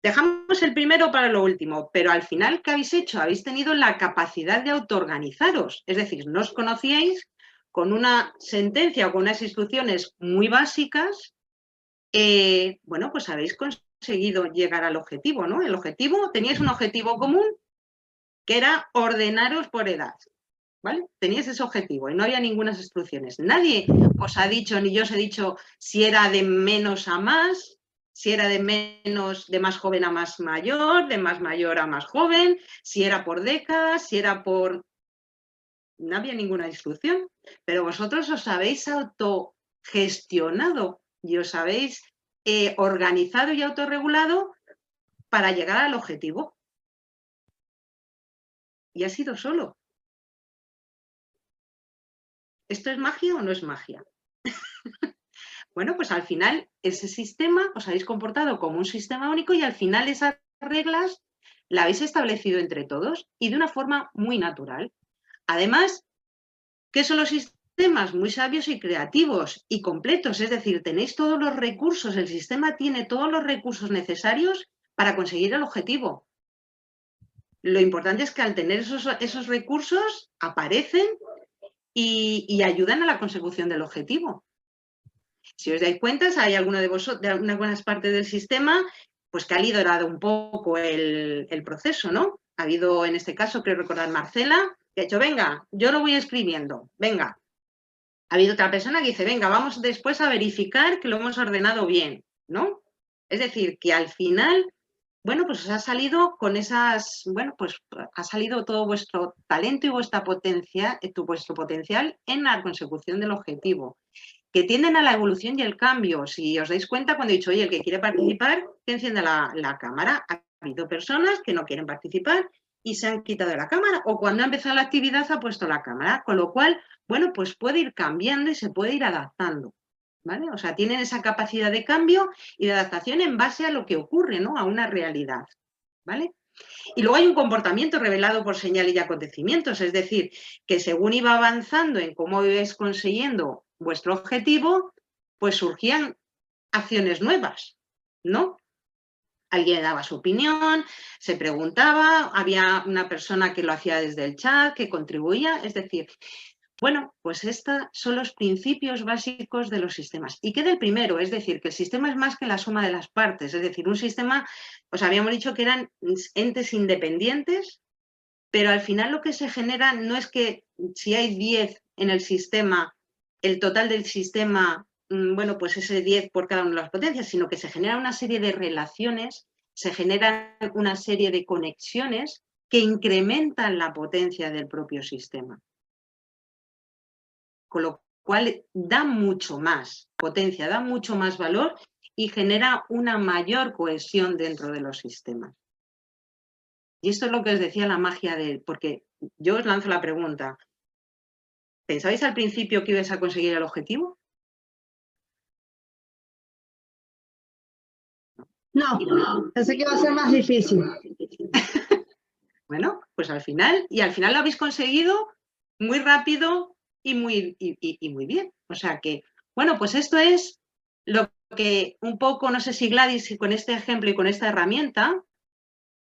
Dejamos el primero para lo último, pero al final, ¿qué habéis hecho? Habéis tenido la capacidad de autoorganizaros, es decir, no os conocíais, con una sentencia o con unas instrucciones muy básicas, bueno, pues habéis conseguido llegar al objetivo, ¿no? El objetivo, teníais un objetivo común, que era ordenaros por edad, ¿vale? Teníais ese objetivo y no había ninguna instrucciones. Nadie os ha dicho, ni yo os he dicho, si era de menos a más, si era de más joven a más mayor, de más mayor a más joven, si era por décadas, si era por... No había ninguna instrucción, pero vosotros os habéis autogestionado y os habéis organizado y autorregulado para llegar al objetivo. Y ha sido solo. ¿Esto es magia o no es magia? Bueno, pues al final ese sistema os habéis comportado como un sistema único y al final esas reglas las habéis establecido entre todos y de una forma muy natural. Además, ¿qué son los sistemas? Muy sabios y creativos y completos, es decir, tenéis todos los recursos, el sistema tiene todos los recursos necesarios para conseguir el objetivo. Lo importante es que al tener esos recursos aparecen y ayudan a la consecución del objetivo. Si os dais cuenta, hay alguno de vosotros, de algunas partes del sistema, pues que ha liderado un poco el proceso, ¿no? Ha habido, en este caso, creo recordar, Marcela, que ha dicho, venga, yo lo voy escribiendo, venga. Ha habido otra persona que dice, venga, vamos después a verificar que lo hemos ordenado bien, ¿no? Es decir, que al final bueno, pues os ha salido con esas, bueno, pues ha salido todo vuestro talento y vuestra potencia, vuestro potencial en la consecución del objetivo, que tienden a la evolución y el cambio. Si os dais cuenta, cuando he dicho, oye, el que quiere participar, que encienda la cámara. Ha habido personas que no quieren participar y se han quitado la cámara, o cuando ha empezado la actividad ha puesto la cámara, con lo cual, bueno, pues puede ir cambiando y se puede ir adaptando, ¿vale? O sea, tienen esa capacidad de cambio y de adaptación en base a lo que ocurre, ¿no? A una realidad, ¿vale? Y luego hay un comportamiento revelado por señales y acontecimientos, es decir, que según iba avanzando en cómo ibais consiguiendo vuestro objetivo, pues surgían acciones nuevas, ¿no? Alguien daba su opinión, se preguntaba, había una persona que lo hacía desde el chat, que contribuía, es decir, bueno, pues estos son los principios básicos de los sistemas. ¿Y qué del primero? Es decir, que el sistema es más que la suma de las partes, es decir, un sistema, os habíamos dicho que eran entes independientes, pero al final lo que se genera no es que si hay 10 en el sistema, el total del sistema, bueno, pues ese 10 por cada una de las potencias, sino que se genera una serie de relaciones, se generan una serie de conexiones que incrementan la potencia del propio sistema. Con lo cual da mucho más potencia, da mucho más valor y genera una mayor cohesión dentro de los sistemas. Y esto es lo que os decía la magia de... Porque yo os lanzo la pregunta. ¿Pensabais al principio que ibais a conseguir el objetivo? No, pensé que iba a ser más difícil. Bueno, pues al final lo habéis conseguido muy rápido y muy bien. O sea que, bueno, pues esto es lo que un poco, no sé si Gladys, con este ejemplo y con esta herramienta,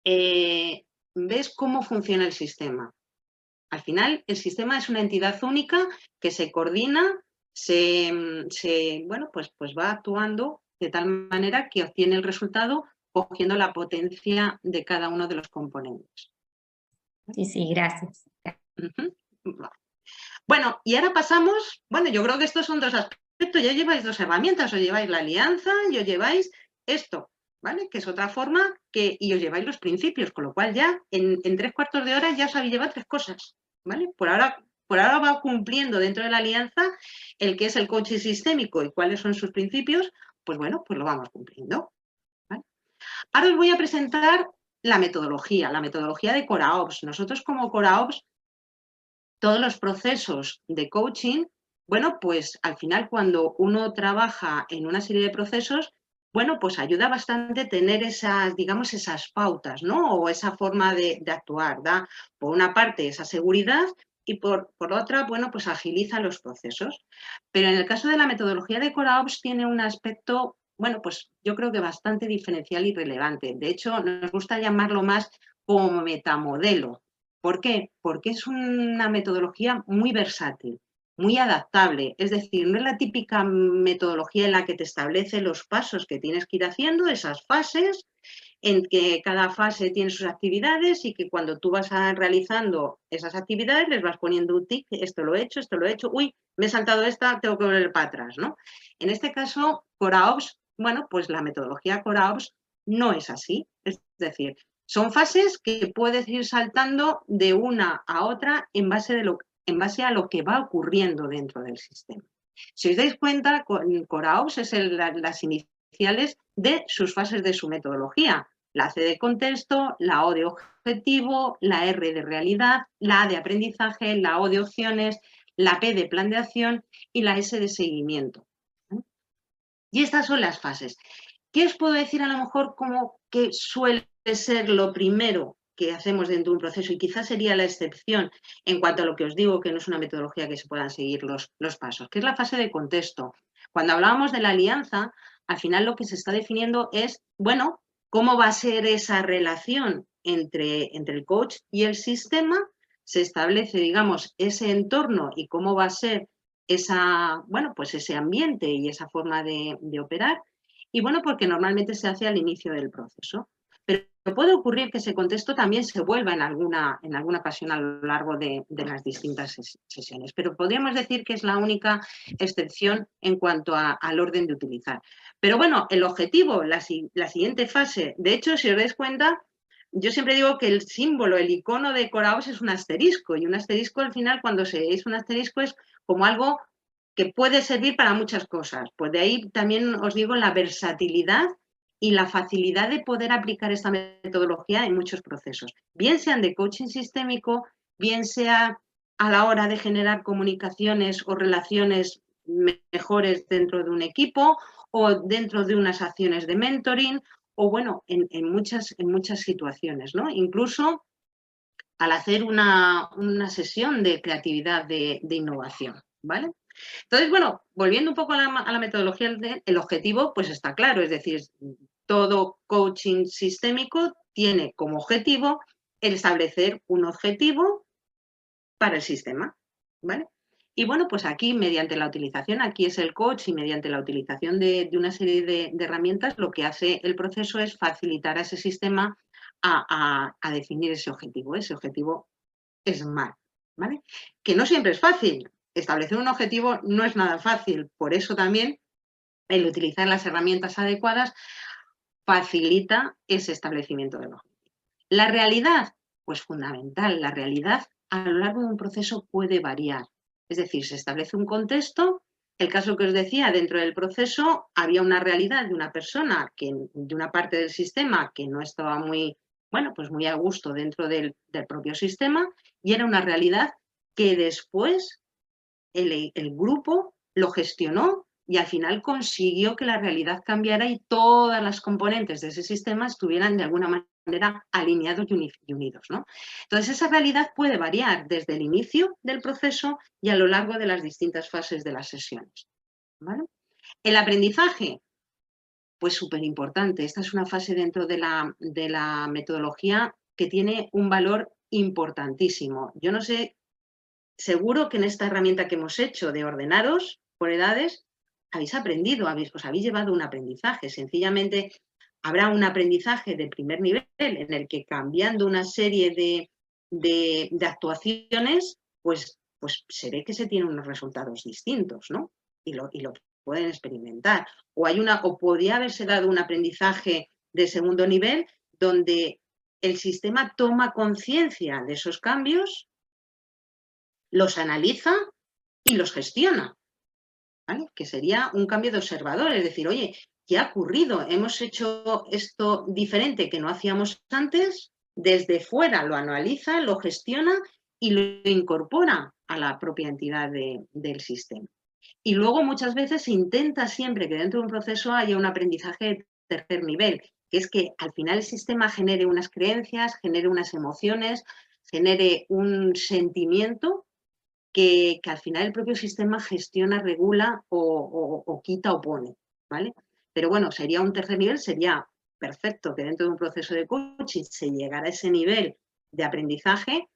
ves cómo funciona el sistema. Al final, el sistema es una entidad única que se coordina, bueno, pues va actuando de tal manera que obtiene el resultado cogiendo la potencia de cada uno de los componentes. Sí, gracias. Bueno, y ahora pasamos, bueno, yo creo que estos son dos aspectos, ya lleváis dos herramientas, os lleváis la alianza y os lleváis esto, ¿vale? Que es otra forma, y os lleváis los principios, con lo cual ya en 3/4 de hora ya os habéis llevado 3 cosas, ¿vale? Por ahora va cumpliendo dentro de la alianza el que es el coaching sistémico y cuáles son sus principios, pues bueno, pues lo vamos cumpliendo, ¿vale? Ahora os voy a presentar la metodología de CoraOps. Nosotros como CoraOps, todos los procesos de coaching, bueno, pues al final cuando uno trabaja en una serie de procesos, bueno, pues ayuda bastante tener esas, digamos, esas pautas, ¿no? O esa forma de actuar, da por una parte esa seguridad y por otra, bueno, pues agiliza los procesos. Pero en el caso de la metodología de CoraOps tiene un aspecto, bueno, pues yo creo que bastante diferencial y relevante. De hecho, nos gusta llamarlo más como metamodelo. ¿Por qué? Porque es una metodología muy versátil, muy adaptable. Es decir, no es la típica metodología en la que te establece los pasos que tienes que ir haciendo, esas fases, en que cada fase tiene sus actividades y que cuando tú vas realizando esas actividades les vas poniendo un tic, esto lo he hecho, uy, me he saltado esta, tengo que volver para atrás, ¿no? En este caso, CoraOps, bueno, pues la metodología CoraOps no es así. Es decir, son fases que puedes ir saltando de una a otra en base a lo que va ocurriendo dentro del sistema. Si os dais cuenta, CoraOps es las iniciales de sus fases de su metodología. La C de contexto, la O de objetivo, la R de realidad, la A de aprendizaje, la O de opciones, la P de plan de acción y la S de seguimiento. Y estas son las fases. ¿Qué os puedo decir a lo mejor como que suele ser lo primero que hacemos dentro de un proceso y quizás sería la excepción en cuanto a lo que os digo, que no es una metodología que se puedan seguir los pasos, que es la fase de contexto? Cuando hablábamos de la alianza, al final lo que se está definiendo es, bueno, cómo va a ser esa relación entre el coach y el sistema, se establece, digamos, ese entorno y cómo va a ser bueno, pues ese ambiente y esa forma de operar. Y bueno, porque normalmente se hace al inicio del proceso. Pero puede ocurrir que ese contexto también se vuelva en alguna ocasión a lo largo de las distintas sesiones, pero podríamos decir que es la única excepción en cuanto al orden de utilizar. Pero bueno, el objetivo, la siguiente fase, de hecho, si os dais cuenta, yo siempre digo que el símbolo, el icono de Coraos es un asterisco, y un asterisco al final, cuando es un asterisco, es como algo que puede servir para muchas cosas. Pues de ahí también os digo la versatilidad y la facilidad de poder aplicar esta metodología en muchos procesos, bien sean de coaching sistémico, bien sea a la hora de generar comunicaciones o relaciones mejores dentro de un equipo o dentro de unas acciones de mentoring o, bueno, en muchas situaciones, ¿no? Incluso al hacer una sesión de creatividad, de innovación, ¿vale? Entonces, bueno, volviendo un poco a la metodología, el objetivo pues está claro, es decir, todo coaching sistémico tiene como objetivo el establecer un objetivo para el sistema, ¿vale? Y bueno, pues aquí mediante la utilización, aquí es el coach y mediante la utilización de una serie de herramientas, lo que hace el proceso es facilitar a ese sistema a definir ese objetivo SMART, ¿vale? Que no siempre es fácil. Establecer un objetivo no es nada fácil, por eso también el utilizar las herramientas adecuadas facilita ese establecimiento del objetivo. La realidad, pues fundamental, la realidad a lo largo de un proceso puede variar. Es decir, se establece un contexto, el caso que os decía, dentro del proceso había una realidad de una persona, de una parte del sistema que no estaba muy, bueno, pues muy a gusto dentro del propio sistema, y era una realidad que después el grupo lo gestionó y al final consiguió que la realidad cambiara y todas las componentes de ese sistema estuvieran de alguna manera alineados y unidos, ¿no? Entonces, esa realidad puede variar desde el inicio del proceso y a lo largo de las distintas fases de las sesiones, ¿vale? El aprendizaje, pues súper importante. Esta es una fase dentro de la metodología que tiene un valor importantísimo. Yo no sé, seguro que en esta herramienta que hemos hecho de ordenaros por edades, habéis aprendido, os habéis llevado un aprendizaje. Sencillamente habrá un aprendizaje de primer nivel en el que cambiando una serie de actuaciones, pues se ve que se tienen unos resultados distintos, ¿no? Y lo pueden experimentar. O podría haberse dado un aprendizaje de segundo nivel donde el sistema toma conciencia de esos cambios, los analiza y los gestiona, ¿vale? Que sería un cambio de observador, es decir, oye, ¿qué ha ocurrido? Hemos hecho esto diferente que no hacíamos antes, desde fuera lo analiza, lo gestiona y lo incorpora a la propia entidad del sistema. Y luego muchas veces se intenta siempre que dentro de un proceso haya un aprendizaje de tercer nivel, que es que al final el sistema genere unas creencias, genere unas emociones, genere un sentimiento que al final el propio sistema gestiona, regula o quita o pone, ¿vale? Pero bueno, sería un tercer nivel, sería perfecto que dentro de un proceso de coaching se llegara a ese nivel de aprendizaje,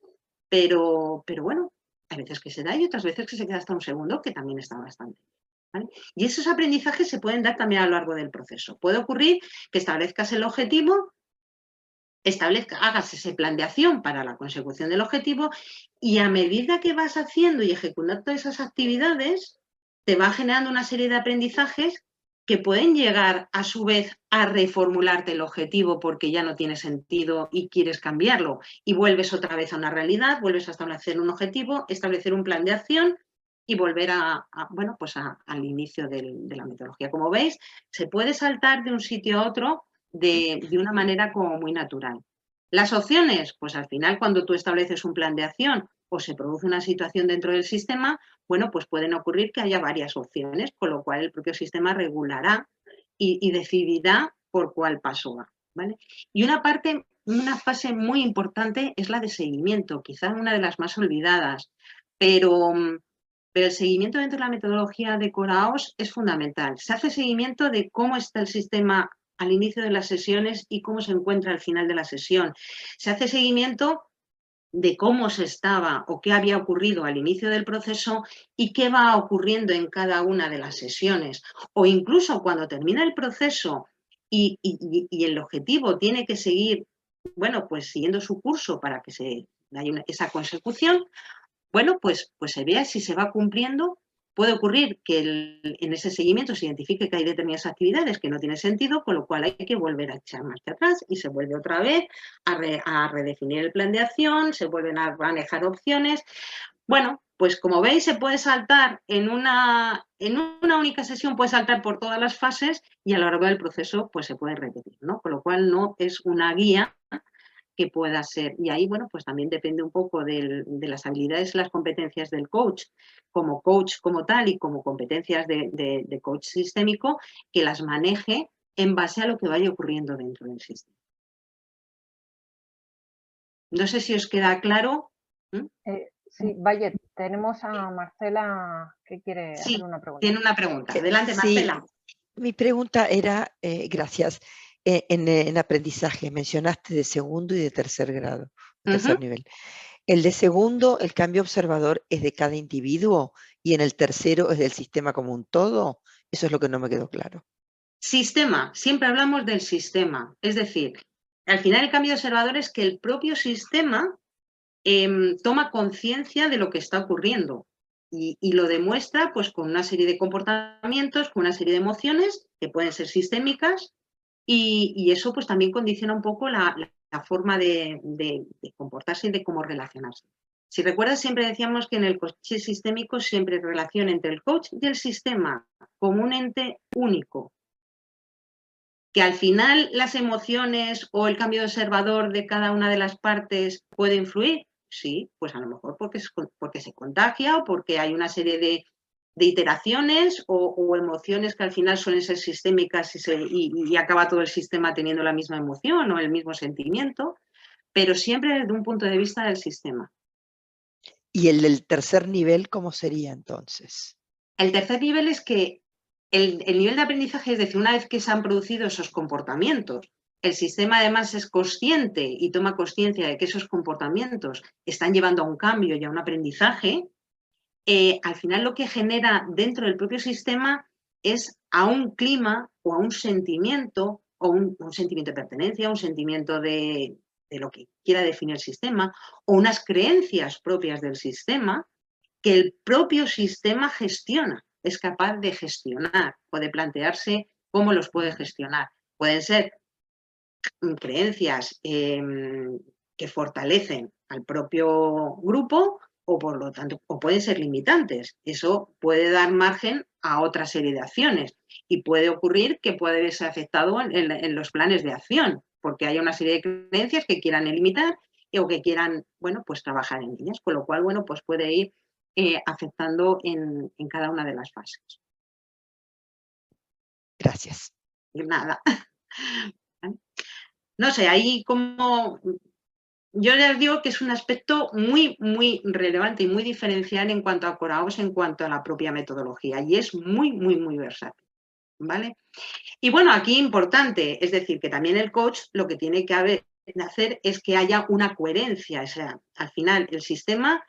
pero bueno, hay veces que se da y otras veces que se queda hasta un segundo, que también está bastante bien, ¿vale? Y esos aprendizajes se pueden dar también a lo largo del proceso. Puede ocurrir que establezcas el objetivo, hagas ese plan de acción para la consecución del objetivo y a medida que vas haciendo y ejecutando todas esas actividades, te va generando una serie de aprendizajes que pueden llegar a su vez a reformularte el objetivo porque ya no tiene sentido y quieres cambiarlo y vuelves otra vez a una realidad, vuelves a establecer un objetivo, establecer un plan de acción y volver al inicio de la metodología. Como veis, se puede saltar de un sitio a otro de una manera como muy natural. Las opciones, pues al final cuando tú estableces un plan de acción o se produce una situación dentro del sistema, bueno, pues pueden ocurrir que haya varias opciones, con lo cual el propio sistema regulará y decidirá por cuál paso va, ¿vale? Y una fase muy importante es la de seguimiento, quizás una de las más olvidadas, pero el seguimiento dentro de la metodología de Coraos es fundamental. Se hace seguimiento de cómo está el sistema al inicio de las sesiones y cómo se encuentra al final de la sesión. Se hace seguimiento de cómo se estaba o qué había ocurrido al inicio del proceso y qué va ocurriendo en cada una de las sesiones. O incluso cuando termina el proceso y el objetivo tiene que seguir bueno, pues siguiendo su curso para que haya esa consecución, bueno, pues se vea si se va cumpliendo. Puede ocurrir que en ese seguimiento se identifique que hay determinadas actividades que no tienen sentido, con lo cual hay que volver a echar marcha atrás y se vuelve otra vez a redefinir el plan de acción, se vuelven a manejar opciones. Bueno, pues como veis se puede saltar en una única sesión, puede saltar por todas las fases y a lo largo del proceso pues se puede repetir, ¿no? Con lo cual no es una guía que pueda ser. Y ahí, bueno, pues también depende un poco de las habilidades y las competencias del coach como tal y como competencias de coach sistémico, que las maneje en base a lo que vaya ocurriendo dentro del sistema. No sé si os queda claro. Sí, Valle, tenemos a Marcela que quiere hacer una pregunta. Tiene una pregunta. Adelante, Marcela. Mi pregunta era, gracias, en aprendizaje mencionaste de segundo y de tercer grado, tercer nivel. El de segundo, el cambio observador es de cada individuo y en el tercero es del sistema como un todo. Eso es lo que no me quedó claro. Sistema, siempre hablamos del sistema. Es decir, al final el cambio de observador es que el propio sistema toma conciencia de lo que está ocurriendo y lo demuestra pues con una serie de comportamientos, con una serie de emociones que pueden ser sistémicas y eso pues también condiciona un poco la forma de comportarse y de cómo relacionarse. Si recuerdas, siempre decíamos que en el coaching sistémico siempre hay relación entre el coach y el sistema como un ente único. Que al final las emociones o el cambio de observador de cada una de las partes puede influir, sí, pues a lo mejor porque se contagia o porque hay una serie de iteraciones o emociones que al final suelen ser sistémicas y acaba todo el sistema teniendo la misma emoción o el mismo sentimiento, pero siempre desde un punto de vista del sistema. ¿Y el del tercer nivel cómo sería entonces? El tercer nivel es que el nivel de aprendizaje, es decir, una vez que se han producido esos comportamientos, el sistema además es consciente y toma conciencia de que esos comportamientos están llevando a un cambio y a un aprendizaje, al final lo que genera dentro del propio sistema es a un clima o a un sentimiento, o un sentimiento de pertenencia, un sentimiento de lo que quiera definir el sistema, o unas creencias propias del sistema que el propio sistema gestiona, es capaz de gestionar o de plantearse cómo los puede gestionar. Pueden ser creencias que fortalecen al propio grupo o por lo tanto, o pueden ser limitantes. Eso puede dar margen a otra serie de acciones y puede ocurrir que puede verse afectado en los planes de acción, porque hay una serie de creencias que quieran limitar o que quieran, bueno, pues trabajar en ellas, con lo cual, bueno, pues puede ir afectando en cada una de las fases. Gracias. Nada. No sé, ahí como... Yo les digo que es un aspecto muy, muy relevante y muy diferencial en cuanto a Coraos, en cuanto a la propia metodología, y es muy, muy, muy versátil, ¿vale? Y bueno, aquí importante, es decir, que también el coach lo que tiene que hacer es que haya una coherencia, o sea, al final el sistema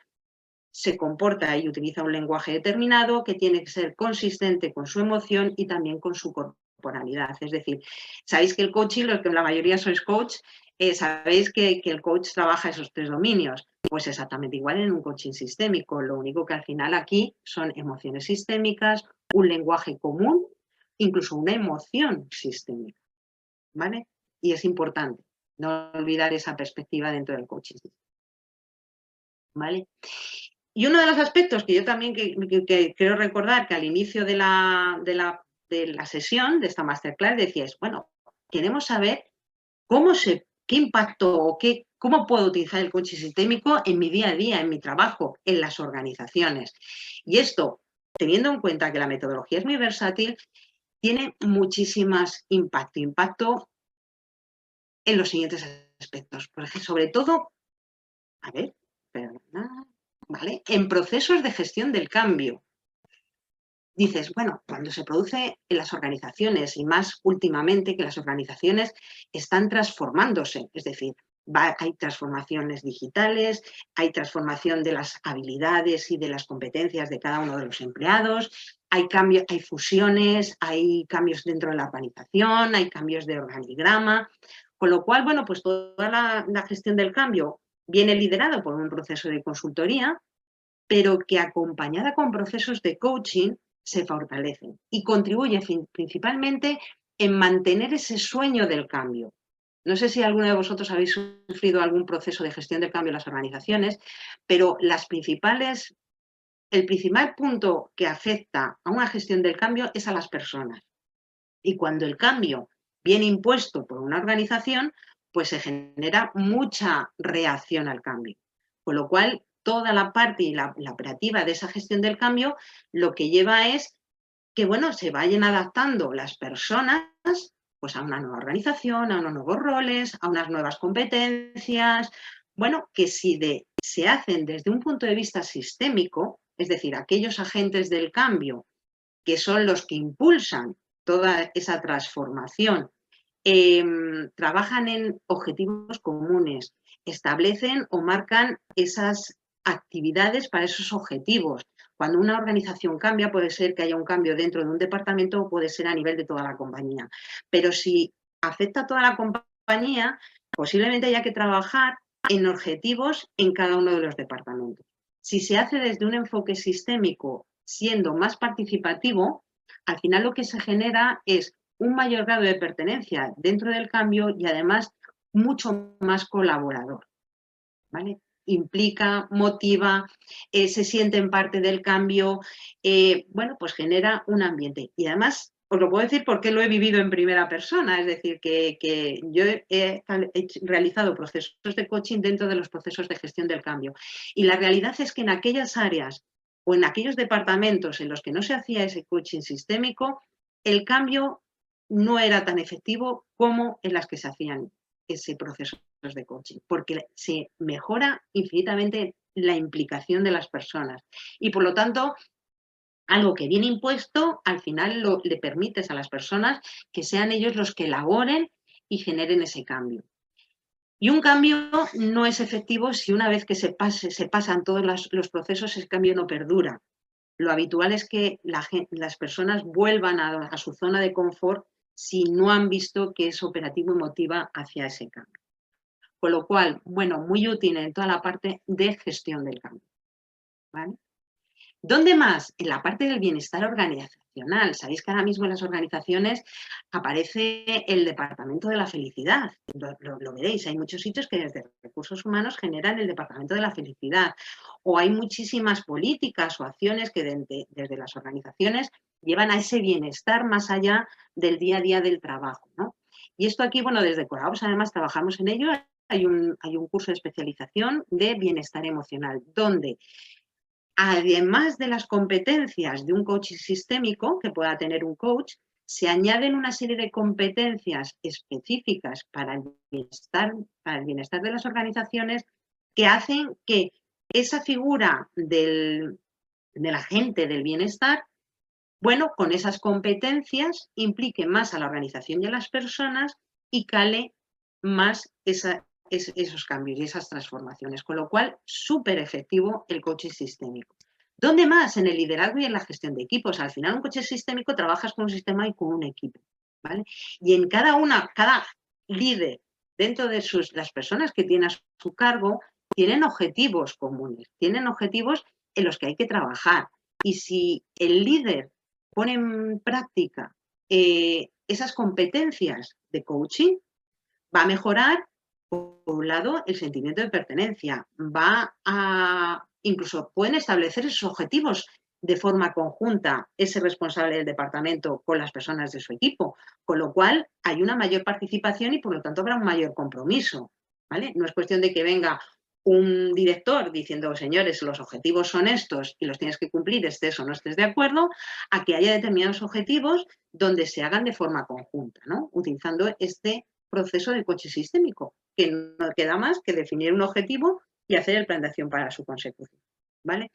se comporta y utiliza un lenguaje determinado que tiene que ser consistente con su emoción y también con su corporalidad. Es decir, sabéis que el coaching, los que la mayoría sois coach, sabéis que el coach trabaja esos tres dominios. Pues exactamente igual en un coaching sistémico. Lo único que al final aquí son emociones sistémicas, un lenguaje común, incluso una emoción sistémica. ¿Vale? Y es importante no olvidar esa perspectiva dentro del coaching. ¿Vale? Y uno de los aspectos que yo también que quiero recordar que al inicio de la sesión, de esta masterclass, decíais, bueno, queremos saber qué impacto o cómo puedo utilizar el coaching sistémico en mi día a día, en mi trabajo, en las organizaciones. Y esto, teniendo en cuenta que la metodología es muy versátil, tiene muchísimas impacto. Impacto en los siguientes aspectos. Por ejemplo, sobre todo, a ver, perdona. ¿Vale? En procesos de gestión del cambio. Dices, bueno, cuando se produce en las organizaciones y más últimamente que las organizaciones están transformándose, es decir, hay transformaciones digitales, hay transformación de las habilidades y de las competencias de cada uno de los empleados, hay cambios, hay fusiones, hay cambios dentro de la organización, hay cambios de organigrama, Con lo cual, bueno, pues toda la gestión del cambio viene liderado por un proceso de consultoría, pero que acompañada con procesos de coaching se fortalecen y contribuye principalmente en mantener ese sueño del cambio. No sé si alguno de vosotros habéis sufrido algún proceso de gestión del cambio en las organizaciones, pero el principal punto que afecta a una gestión del cambio es a las personas. Y cuando el cambio viene impuesto por una organización, pues se genera mucha reacción al cambio. Con lo cual, toda la parte y la operativa de esa gestión del cambio lo que lleva es que, bueno, se vayan adaptando las personas pues, a una nueva organización, a unos nuevos roles, a unas nuevas competencias. Bueno, que si se hacen desde un punto de vista sistémico, es decir, aquellos agentes del cambio que son los que impulsan toda esa transformación, trabajan en objetivos comunes, establecen o marcan esas actividades para esos objetivos. Cuando una organización cambia, puede ser que haya un cambio dentro de un departamento o puede ser a nivel de toda la compañía. Pero si afecta a toda la compañía, posiblemente haya que trabajar en objetivos en cada uno de los departamentos. Si se hace desde un enfoque sistémico, siendo más participativo, al final lo que se genera es un mayor grado de pertenencia dentro del cambio y además mucho más colaborador, ¿vale? Implica, motiva, se sienten parte del cambio, bueno, pues genera un ambiente. Y además, os lo puedo decir porque lo he vivido en primera persona, es decir, que yo he realizado procesos de coaching dentro de los procesos de gestión del cambio. Y la realidad es que en aquellas áreas o en aquellos departamentos en los que no se hacía ese coaching sistémico, el cambio no era tan efectivo como en las que se hacían ese proceso de coaching, porque se mejora infinitamente la implicación de las personas y por lo tanto algo que viene impuesto al final le permites a las personas que sean ellos los que elaboren y generen ese cambio. Y un cambio no es efectivo si una vez que se pasan todos los procesos ese cambio no perdura. Lo habitual es que las personas vuelvan a su zona de confort si no han visto que es operativo y motiva hacia ese cambio. Con lo cual, bueno, muy útil en toda la parte de gestión del cambio, ¿vale? ¿Dónde más? En la parte del bienestar organizacional. Sabéis que ahora mismo en las organizaciones aparece el departamento de la felicidad. Lo veréis, hay muchos sitios que desde recursos humanos generan el departamento de la felicidad. O hay muchísimas políticas o acciones que desde las organizaciones llevan a ese bienestar más allá del día a día del trabajo, ¿no? Y esto aquí, bueno, desde Coraops además trabajamos en ello. Hay un curso de especialización de bienestar emocional, donde además de las competencias de un coaching sistémico que pueda tener un coach, se añaden una serie de competencias específicas para el bienestar de las organizaciones que hacen que esa figura del agente del bienestar, bueno, con esas competencias implique más a la organización y a las personas y cale más esos cambios y esas transformaciones, con lo cual súper efectivo el coaching sistémico. ¿Dónde más? En el liderazgo y en la gestión de equipos. Al final un coaching sistémico trabajas con un sistema y con un equipo, ¿vale? Y en cada líder dentro de las personas que tiene a su cargo tienen objetivos comunes, tienen objetivos en los que hay que trabajar. Y si el líder pone en práctica esas competencias de coaching, va a mejorar, por un lado, el sentimiento de pertenencia. Incluso pueden establecer esos objetivos de forma conjunta, ese responsable del departamento con las personas de su equipo, con lo cual hay una mayor participación y por lo tanto habrá un mayor compromiso, ¿vale? No es cuestión de que venga un director diciendo, señores, los objetivos son estos y los tienes que cumplir, estés o no estés de acuerdo, a que haya determinados objetivos donde se hagan de forma conjunta, ¿no? Utilizando este proceso de coaching sistémico, que no queda más que definir un objetivo y hacer el plan de acción para su consecución, ¿vale?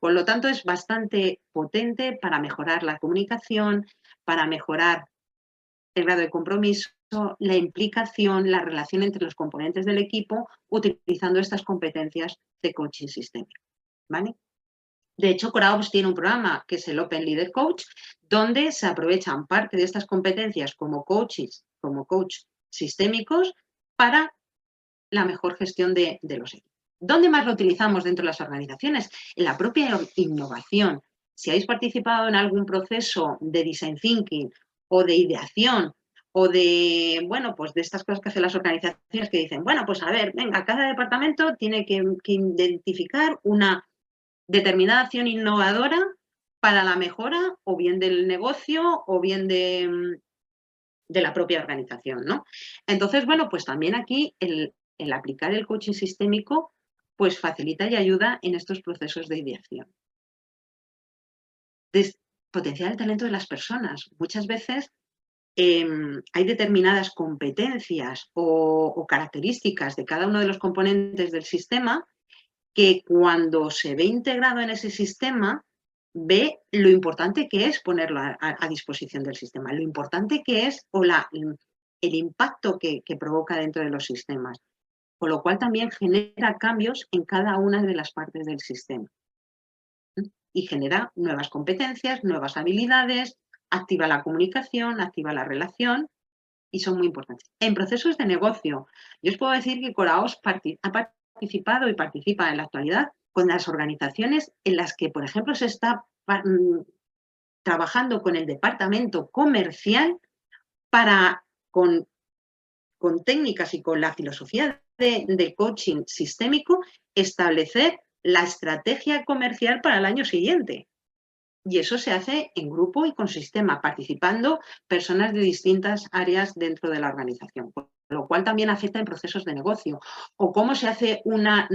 Por lo tanto, es bastante potente para mejorar la comunicación, para mejorar el grado de compromiso, la implicación, la relación entre los componentes del equipo, utilizando estas competencias de coaching sistémico, ¿vale? De hecho, Coraops tiene un programa que es el Open Leader Coach, donde se aprovechan parte de estas competencias como coach sistémicos para la mejor gestión de los equipos. ¿Dónde más lo utilizamos dentro de las organizaciones? En la propia innovación. Si habéis participado en algún proceso de design thinking o de ideación o de, bueno, pues de estas cosas que hacen las organizaciones que dicen, bueno, pues a ver, venga, cada departamento tiene que identificar una determinada acción innovadora para la mejora o bien del negocio o bien de la propia organización, ¿no? Entonces, bueno, pues también aquí el aplicar el coaching sistémico pues facilita y ayuda en estos procesos de ideación. Potenciar el talento de las personas. Muchas veces hay determinadas competencias o características de cada uno de los componentes del sistema que cuando se ve integrado en ese sistema ve lo importante que es ponerlo a disposición del sistema, lo importante que es o el impacto que provoca dentro de los sistemas, con lo cual también genera cambios en cada una de las partes del sistema y genera nuevas competencias, nuevas habilidades, activa la comunicación, activa la relación y son muy importantes. En procesos de negocio, yo os puedo decir que Coraos ha participado y participa en la actualidad con las organizaciones en las que, por ejemplo, se está trabajando con el departamento comercial para, con técnicas y con la filosofía de coaching sistémico, establecer la estrategia comercial para el año siguiente. Y eso se hace en grupo y con sistema, participando personas de distintas áreas dentro de la organización, con lo cual también afecta en procesos de negocio. O cómo se hace una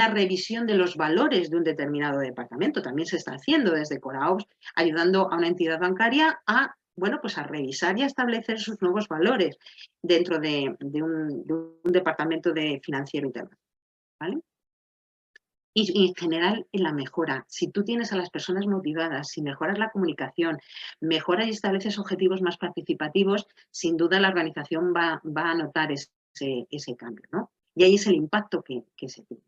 revisión de los valores de un determinado departamento. También se está haciendo desde Coraops, ayudando a una entidad bancaria a, bueno, pues a revisar y a establecer sus nuevos valores dentro de un departamento de financiero internacional, ¿vale? Y en general en la mejora. Si tú tienes a las personas motivadas, si mejoras la comunicación, mejoras y estableces objetivos más participativos, sin duda la organización va a notar ese cambio, ¿no? Y ahí es el impacto que se tiene.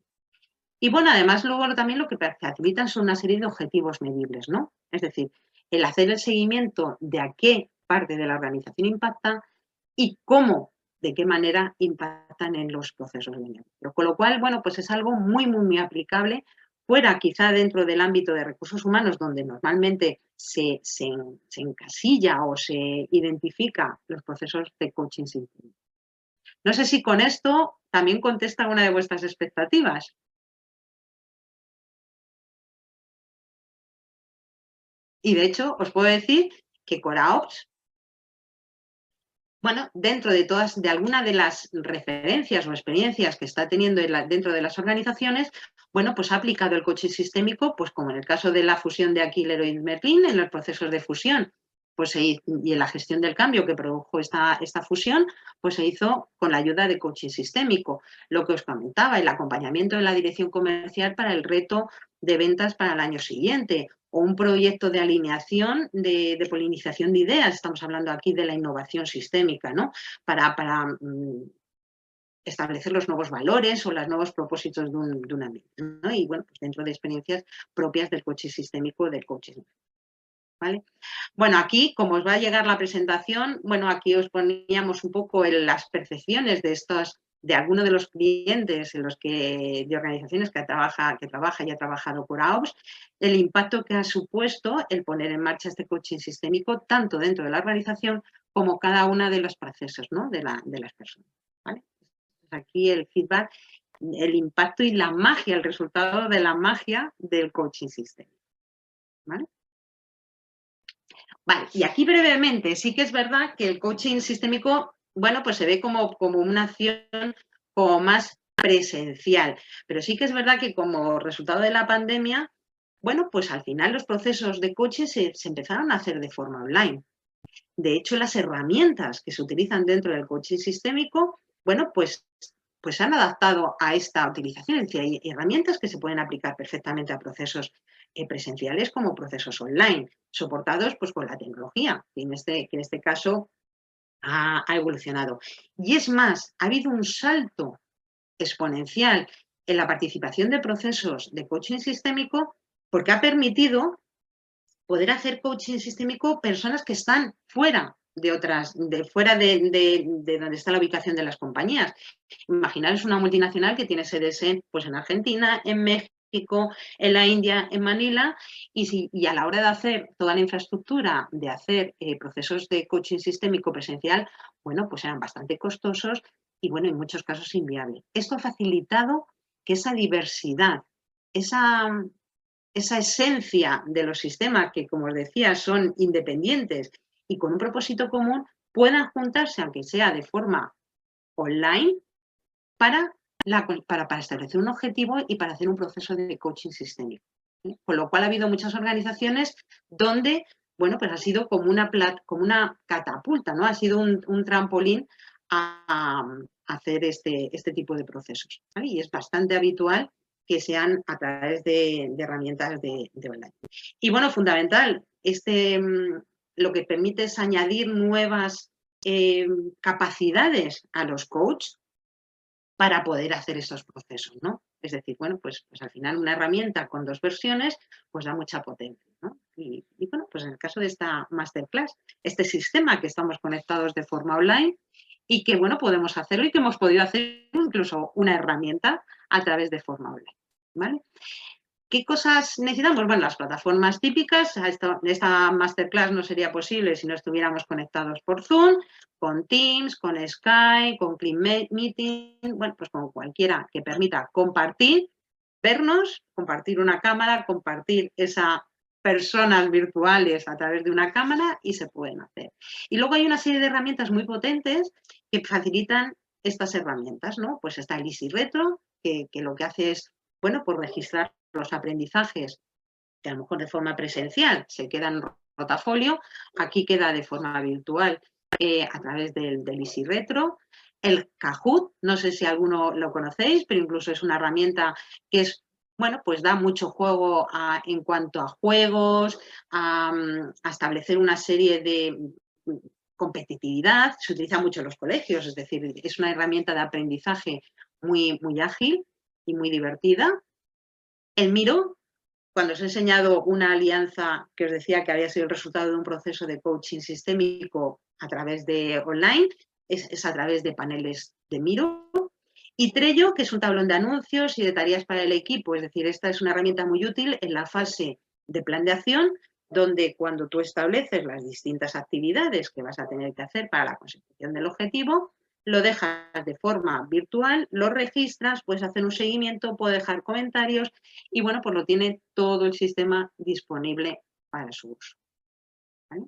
Y bueno, además luego también lo que facilitan son una serie de objetivos medibles, ¿no? Es decir, el hacer el seguimiento de a qué parte de la organización impacta y cómo, de qué manera impactan en los procesos de negocio. Con lo cual, bueno, pues es algo muy, muy, muy aplicable fuera quizá dentro del ámbito de recursos humanos donde normalmente se encasilla o se identifica los procesos de coaching sistémico. No sé si con esto también contesta alguna de vuestras expectativas. Y de hecho, os puedo decir que Coraops, bueno, dentro de alguna de las referencias o experiencias que está teniendo dentro de las organizaciones, bueno, pues ha aplicado el coaching sistémico, pues como en el caso de la fusión de Aquilero y Merlin, en los procesos de fusión, pues y en la gestión del cambio que produjo esta fusión, pues se hizo con la ayuda de coaching sistémico. Lo que os comentaba, el acompañamiento de la dirección comercial para el reto de ventas para el año siguiente, o un proyecto de alineación de polinización de ideas, estamos hablando aquí de la innovación sistémica, ¿no? Para establecer los nuevos valores o los nuevos propósitos de un ambiente, ¿no? Y bueno, pues dentro de experiencias propias del coaching sistémico, del coaching, ¿vale? Bueno, aquí, como os va a llegar la presentación, bueno, aquí os poníamos un poco en las percepciones de algunos de los clientes de organizaciones que trabaja y ha trabajado Coraops, el impacto que ha supuesto el poner en marcha este coaching sistémico tanto dentro de la organización como cada una de los procesos, ¿no? de las personas, ¿vale? Aquí el feedback, el impacto y la magia, el resultado de la magia del coaching sistémico, ¿vale? Vale, y aquí brevemente, sí que es verdad que el coaching sistémico, bueno, pues se ve como una acción como más presencial, pero sí que es verdad que como resultado de la pandemia, bueno, pues al final los procesos de coaching se empezaron a hacer de forma online. De hecho, las herramientas que se utilizan dentro del coaching sistémico, bueno, pues se han adaptado a esta utilización. Es decir, hay herramientas que se pueden aplicar perfectamente a procesos presenciales como procesos online, soportados pues con la tecnología, que en este caso ha evolucionado. Y es más, ha habido un salto exponencial en la participación de procesos de coaching sistémico porque ha permitido poder hacer coaching sistémico personas que están fuera fuera de donde está la ubicación de las compañías. Imaginaros una multinacional que tiene sedes pues en Argentina, en México, en la India, en Manila, y a la hora de hacer toda la infraestructura, de hacer procesos de coaching sistémico presencial, bueno, pues eran bastante costosos y, bueno, en muchos casos inviables. Esto ha facilitado que esa diversidad, esa esencia de los sistemas que, como os decía, son independientes y con un propósito común, puedan juntarse, aunque sea de forma online, para establecer un objetivo y para hacer un proceso de coaching sistémico. Con lo cual ha habido muchas organizaciones donde, bueno, pues ha sido como una catapulta, ¿no? Ha sido un trampolín a hacer este tipo de procesos, ¿vale? Y es bastante habitual que sean a través de herramientas de online. Y bueno, fundamental, lo que permite es añadir nuevas capacidades a los coaches para poder hacer estos procesos, ¿no? Es decir, bueno, pues al final una herramienta con 2 versiones pues da mucha potencia, ¿no? Y bueno, pues en el caso de esta masterclass, este sistema que estamos conectados de forma online y que, bueno, podemos hacerlo y que hemos podido hacer incluso una herramienta a través de forma online, ¿vale? ¿Qué cosas necesitamos? Bueno, las plataformas típicas. Esta masterclass no sería posible si no estuviéramos conectados por Zoom, con Teams, con Skype, con Clean Meeting, bueno, pues con cualquiera que permita compartir, vernos, compartir una cámara, compartir esas personas virtuales a través de una cámara y se pueden hacer. Y luego hay una serie de herramientas muy potentes que facilitan estas herramientas, ¿no? Pues está el Easy Retro, que lo que hace es, bueno, pues registrar los aprendizajes que a lo mejor de forma presencial se quedan en rotafolio, aquí queda de forma virtual a través del Easy Retro. El Kahoot, no sé si alguno lo conocéis, pero incluso es una herramienta que es, bueno, pues da mucho juego en cuanto a juegos, a establecer una serie de competitividad. Se utiliza mucho en los colegios, es decir, es una herramienta de aprendizaje muy, muy ágil y muy divertida. El Miro, cuando os he enseñado una alianza que os decía que había sido el resultado de un proceso de coaching sistémico a través de online, es a través de paneles de Miro. Y Trello, que es un tablón de anuncios y de tareas para el equipo, es decir, esta es una herramienta muy útil en la fase de plan de acción, donde cuando tú estableces las distintas actividades que vas a tener que hacer para la consecución del objetivo, lo dejas de forma virtual, lo registras, puedes hacer un seguimiento, puedes dejar comentarios y, bueno, pues lo tiene todo el sistema disponible para su uso, ¿vale?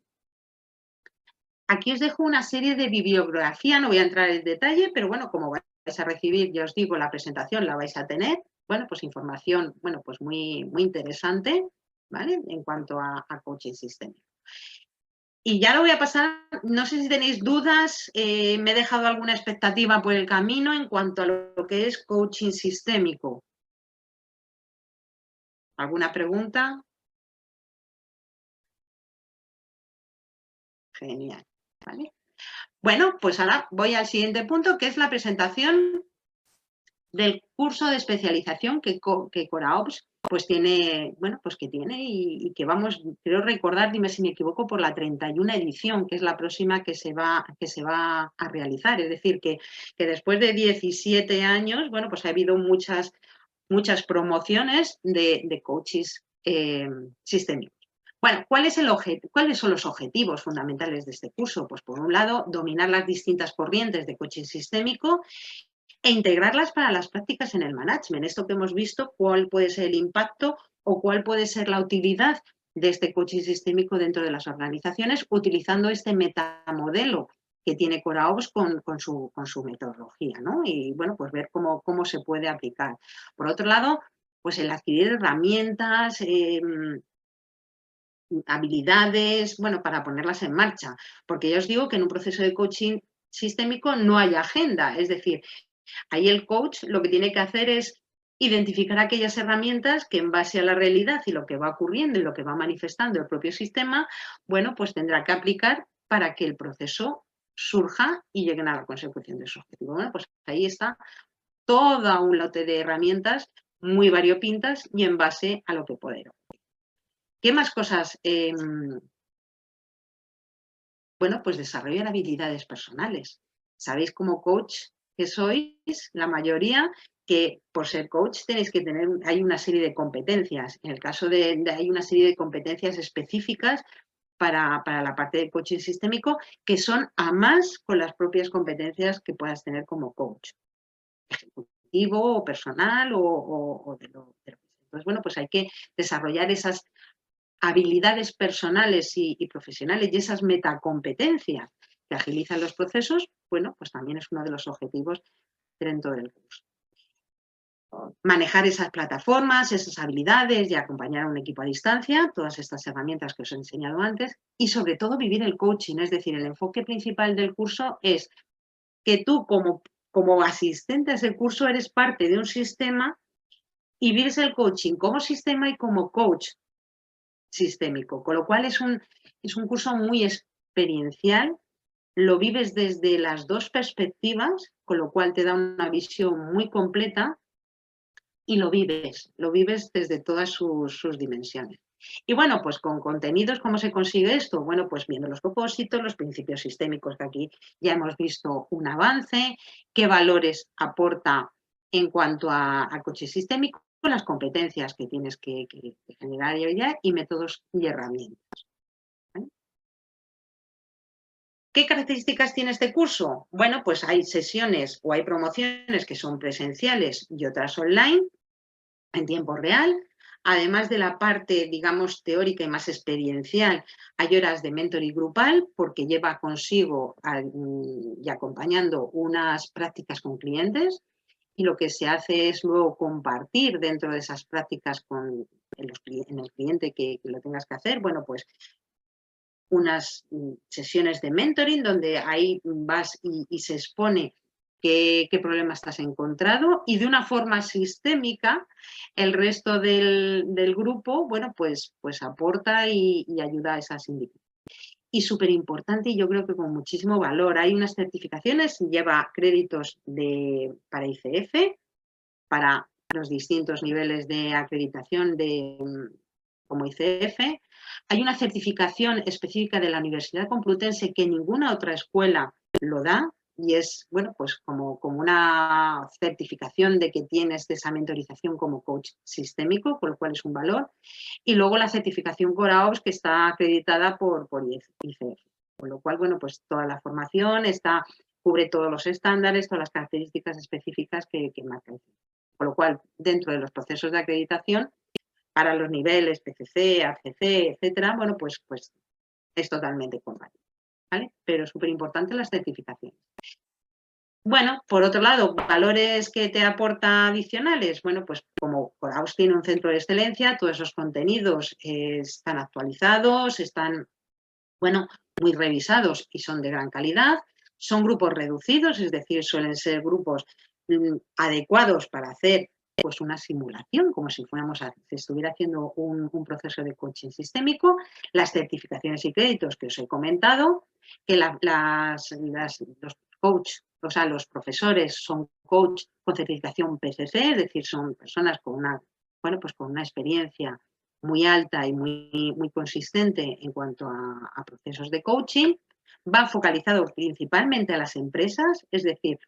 Aquí os dejo una serie de bibliografía, no voy a entrar en detalle, pero bueno, como vais a recibir, ya os digo, la presentación la vais a tener, bueno, pues información, bueno, pues muy, muy interesante, ¿vale? En cuanto a coaching sistémico. Y ya lo voy a pasar, no sé si tenéis dudas, me he dejado alguna expectativa por el camino en cuanto a lo que es coaching sistémico. ¿Alguna pregunta? Genial, ¿vale? Bueno, pues ahora voy al siguiente punto, que es la presentación del curso de especialización que Coraops pues tiene, bueno, pues que tiene y que vamos, creo recordar, dime si me equivoco, por la 31 edición, que es la próxima que se va a realizar. Es decir, que después de 17 años, bueno, pues ha habido muchas promociones de coaches sistémicos. Bueno, ¿cuáles son los objetivos fundamentales de este curso? Pues por un lado, dominar las distintas corrientes de coaching sistémico e integrarlas para las prácticas en el management. Esto que hemos visto, cuál puede ser el impacto o cuál puede ser la utilidad de este coaching sistémico dentro de las organizaciones, utilizando este metamodelo que tiene Coraops con su metodología, ¿no? Y bueno, pues ver cómo se puede aplicar. Por otro lado, pues el adquirir herramientas, habilidades, bueno, para ponerlas en marcha. Porque ya os digo que en un proceso de coaching sistémico no hay agenda, es decir, ahí el coach lo que tiene que hacer es identificar aquellas herramientas que en base a la realidad y lo que va ocurriendo y lo que va manifestando el propio sistema, bueno, pues tendrá que aplicar para que el proceso surja y lleguen a la consecución de su objetivo. Bueno, pues ahí está todo un lote de herramientas muy variopintas y en base a lo que poder. ¿Qué más cosas bueno, pues desarrollen habilidades personales. Sabéis como coach que sois, la mayoría, que por ser coach tenéis que tener, hay una serie de competencias. En el caso hay una serie de competencias específicas para la parte de coaching sistémico que son a más con las propias competencias que puedas tener como coach, ejecutivo o personal o de lo que sea. Entonces, bueno, pues hay que desarrollar esas habilidades personales y profesionales y esas metacompetencias que agilizan los procesos, bueno, pues también es uno de los objetivos dentro del curso. Manejar esas plataformas, esas habilidades y acompañar a un equipo a distancia, todas estas herramientas que os he enseñado antes, y sobre todo vivir el coaching, es decir, el enfoque principal del curso es que tú como asistente a ese curso eres parte de un sistema y vives el coaching como sistema y como coach sistémico, con lo cual es un curso muy experiencial, lo vives desde las dos perspectivas, con lo cual te da una visión muy completa y lo vives desde todas sus dimensiones. Y bueno, pues con contenidos, ¿cómo se consigue esto? Bueno, pues viendo los propósitos, los principios sistémicos, que aquí ya hemos visto un avance, qué valores aporta en cuanto a coaching sistémico, las competencias que tienes que generar y métodos y herramientas. ¿Vale? ¿Qué características tiene este curso? Bueno, pues hay sesiones o hay promociones que son presenciales y otras online, en tiempo real. Además de la parte, digamos, teórica y más experiencial, hay horas de mentoring grupal porque lleva consigo y acompañando unas prácticas con clientes y lo que se hace es luego compartir dentro de esas prácticas en el cliente que lo tengas que hacer. Bueno, pues unas sesiones de mentoring donde ahí vas y se expone qué problema estás encontrado y de una forma sistémica el resto del grupo, bueno, pues aporta y ayuda a esas indicaciones. Y súper importante, y yo creo que con muchísimo valor, hay unas certificaciones, lleva créditos para ICF, para los distintos niveles de acreditación como ICF. Hay una certificación específica de la Universidad Complutense que ninguna otra escuela lo da y es, bueno, pues como una certificación de que tienes esa mentorización como coach sistémico, con lo cual es un valor. Y luego la certificación Coraops que está acreditada por ICF, con lo cual, bueno, pues toda la formación cubre todos los estándares, todas las características específicas que marca ICF. Con lo cual, dentro de los procesos de acreditación, para los niveles PCC, ACC, etcétera, bueno, pues es totalmente compatible, ¿vale? Pero es súper importante las certificaciones. Bueno, por otro lado, valores que te aporta adicionales. Bueno, pues como Coraops tiene un centro de excelencia, todos esos contenidos están actualizados, están, bueno, muy revisados y son de gran calidad. Son grupos reducidos, es decir, suelen ser grupos adecuados para hacer pues una simulación, como si estuviera haciendo un proceso de coaching sistémico, las certificaciones y créditos que os he comentado, que los coach, o sea, los profesores son coach con certificación PCC, es decir, son personas con una experiencia muy alta y muy consistente en cuanto a procesos de coaching. Va focalizado principalmente a las empresas, es decir,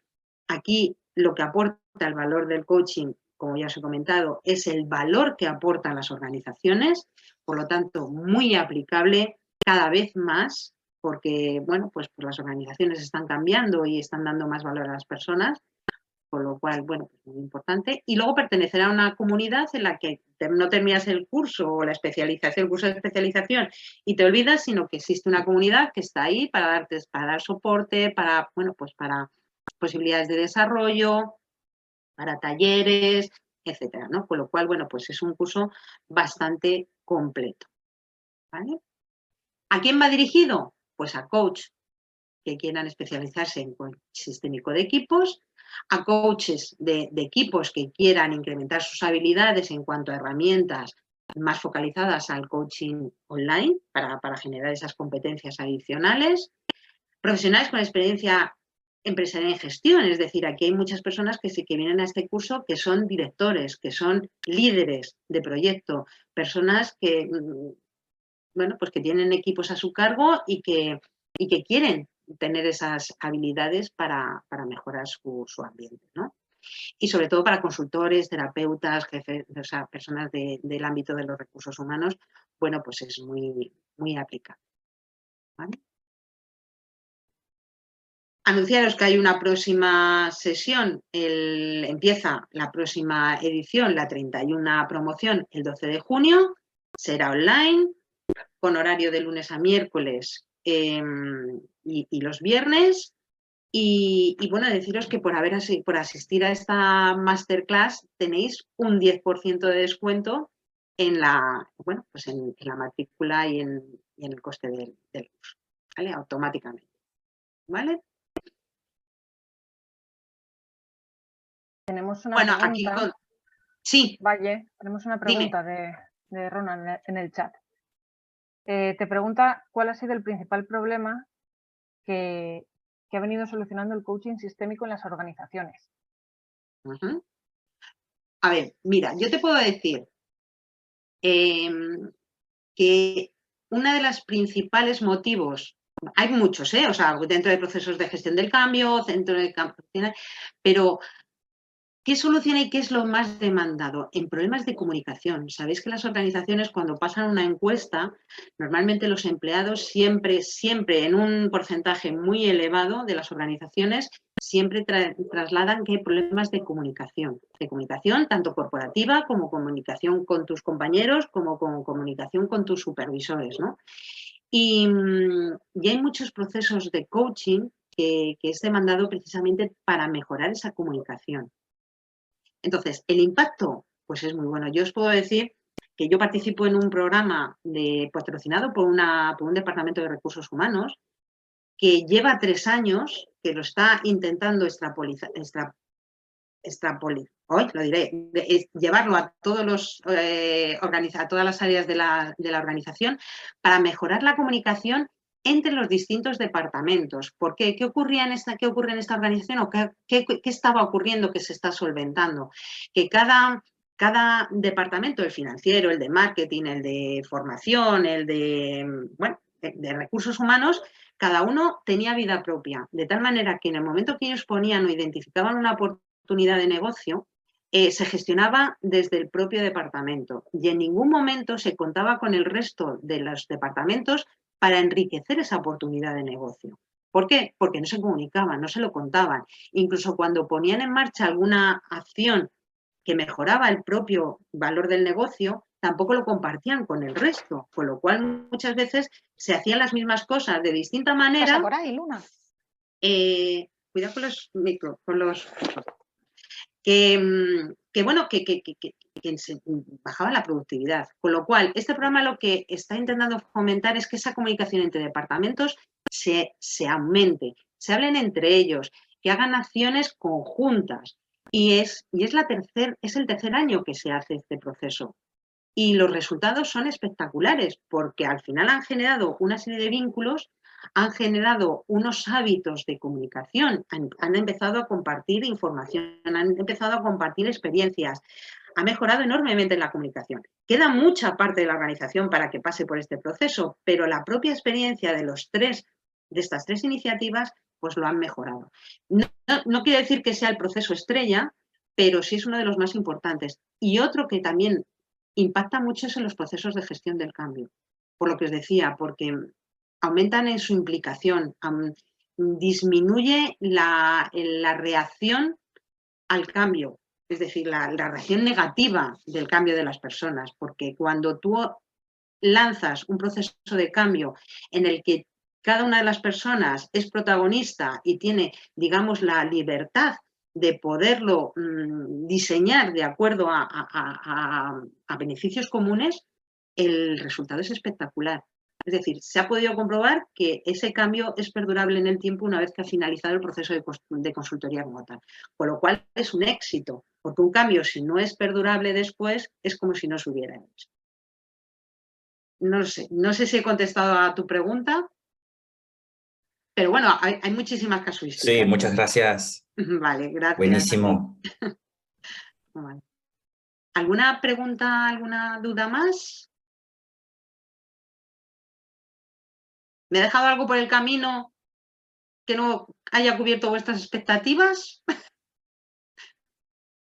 aquí lo que aporta el valor del coaching, como ya os he comentado, es el valor que aportan las organizaciones, por lo tanto, muy aplicable cada vez más, porque, bueno, pues las organizaciones están cambiando y están dando más valor a las personas, con lo cual, bueno, pues muy importante. Y luego pertenecer a una comunidad en la que no terminas el curso o el curso de especialización y te olvidas, sino que existe una comunidad que está ahí para dar soporte, para posibilidades de desarrollo, para talleres, etcétera, ¿no? Con lo cual, bueno, pues es un curso bastante completo, ¿vale? ¿A quién va dirigido? Pues a coach que quieran especializarse en coaching sistémico de equipos, a coaches de equipos que quieran incrementar sus habilidades en cuanto a herramientas más focalizadas al coaching online para generar esas competencias adicionales, profesionales con experiencia empresarial en gestión, es decir, aquí hay muchas personas que vienen a este curso que son directores, que son líderes de proyecto, personas que, bueno, pues que tienen equipos a su cargo y que y que quieren tener esas habilidades para mejorar su ambiente, ¿no? Y sobre todo para consultores, terapeutas, jefes, o sea, personas del ámbito de los recursos humanos, bueno, pues es muy, muy aplicable. ¿Vale? Anunciaros que hay una próxima sesión, empieza la próxima edición, la 31 promoción, el 12 de junio, será online, con horario de lunes a miércoles y los viernes. Y bueno, deciros que por asistir a esta masterclass tenéis un 10% de descuento en la, bueno, pues en la matrícula y en el coste del curso, ¿vale? Automáticamente, ¿vale? Tenemos una Bueno, pregunta. aquí sí. Valle, tenemos una pregunta de Ronald en el chat. Te pregunta cuál ha sido el principal problema que ha venido solucionando el coaching sistémico en las organizaciones. A ver, mira, yo te puedo decir que uno de los principales motivos, hay muchos, o sea, dentro de procesos de gestión del cambio, dentro de pero ¿qué soluciona y qué es lo más demandado? En problemas de comunicación. Sabéis que las organizaciones, cuando pasan una encuesta, normalmente los empleados siempre en un porcentaje muy elevado de las organizaciones, siempre trasladan que hay problemas de comunicación tanto corporativa como comunicación con tus compañeros, como con comunicación con tus supervisores, ¿no? Y hay muchos procesos de coaching que es demandado precisamente para mejorar esa comunicación. Entonces, el impacto, pues es muy bueno. Yo os puedo decir que yo participo en un programa patrocinado por un departamento de recursos humanos que lleva 3 años, que lo está intentando llevarlo a todos a todas las áreas de la organización para mejorar la comunicación entre los distintos departamentos. ¿Por qué? ¿Qué ocurre en esta organización o qué estaba ocurriendo que se está solventando? Que cada departamento, el financiero, el de marketing, el de formación, el de recursos humanos, cada uno tenía vida propia, de tal manera que en el momento que ellos ponían o identificaban una oportunidad de negocio, se gestionaba desde el propio departamento y en ningún momento se contaba con el resto de los departamentos para enriquecer esa oportunidad de negocio. ¿Por qué? Porque no se comunicaban, no se lo contaban. Incluso cuando ponían en marcha alguna acción que mejoraba el propio valor del negocio, tampoco lo compartían con el resto, con lo cual muchas veces se hacían las mismas cosas de distinta manera. ¿Qué pasa por ahí, Luna? Cuidado con los micros, que se bajaba la productividad. Con lo cual, este programa lo que está intentando fomentar es que esa comunicación entre departamentos se aumente, se hablen entre ellos, que hagan acciones conjuntas. Y es el tercer año que se hace este proceso. Y los resultados son espectaculares porque al final han generado una serie de vínculos, han generado unos hábitos de comunicación, han empezado a compartir información, han empezado a compartir experiencias, ha mejorado enormemente la comunicación. Queda mucha parte de la organización para que pase por este proceso, pero la propia experiencia de estas tres iniciativas, pues lo han mejorado. No quiere decir que sea el proceso estrella, pero sí es uno de los más importantes. Y otro que también impacta mucho en los procesos de gestión del cambio, por lo que os decía, porque aumentan en su implicación, disminuye la reacción al cambio, es decir, la reacción negativa del cambio de las personas, porque cuando tú lanzas un proceso de cambio en el que cada una de las personas es protagonista y tiene, digamos, la libertad de poderlo diseñar de acuerdo a beneficios comunes, el resultado es espectacular. Es decir, se ha podido comprobar que ese cambio es perdurable en el tiempo una vez que ha finalizado el proceso de consultoría remota. Con lo cual es un éxito, porque un cambio, si no es perdurable después, es como si no se hubiera hecho. No sé si he contestado a tu pregunta. Pero bueno, hay muchísimas casuísticas. Sí, muchas gracias. Vale, gracias. Buenísimo. Vale. ¿Alguna pregunta, alguna duda más? ¿Me he dejado algo por el camino que no haya cubierto vuestras expectativas?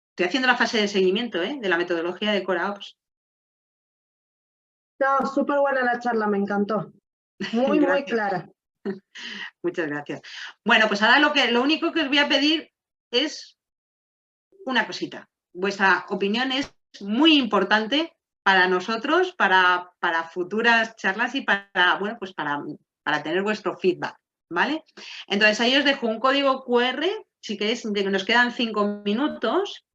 Estoy haciendo la fase de seguimiento, de la metodología de CoreOps. No, súper buena la charla, me encantó. Muy, muy clara. Muchas gracias. Bueno, pues ahora lo único que os voy a pedir es una cosita. Vuestra opinión es muy importante para nosotros, para futuras charlas y bueno, pues para tener vuestro feedback, ¿vale? Entonces ahí os dejo un código QR, si queréis, nos quedan 5 minutos.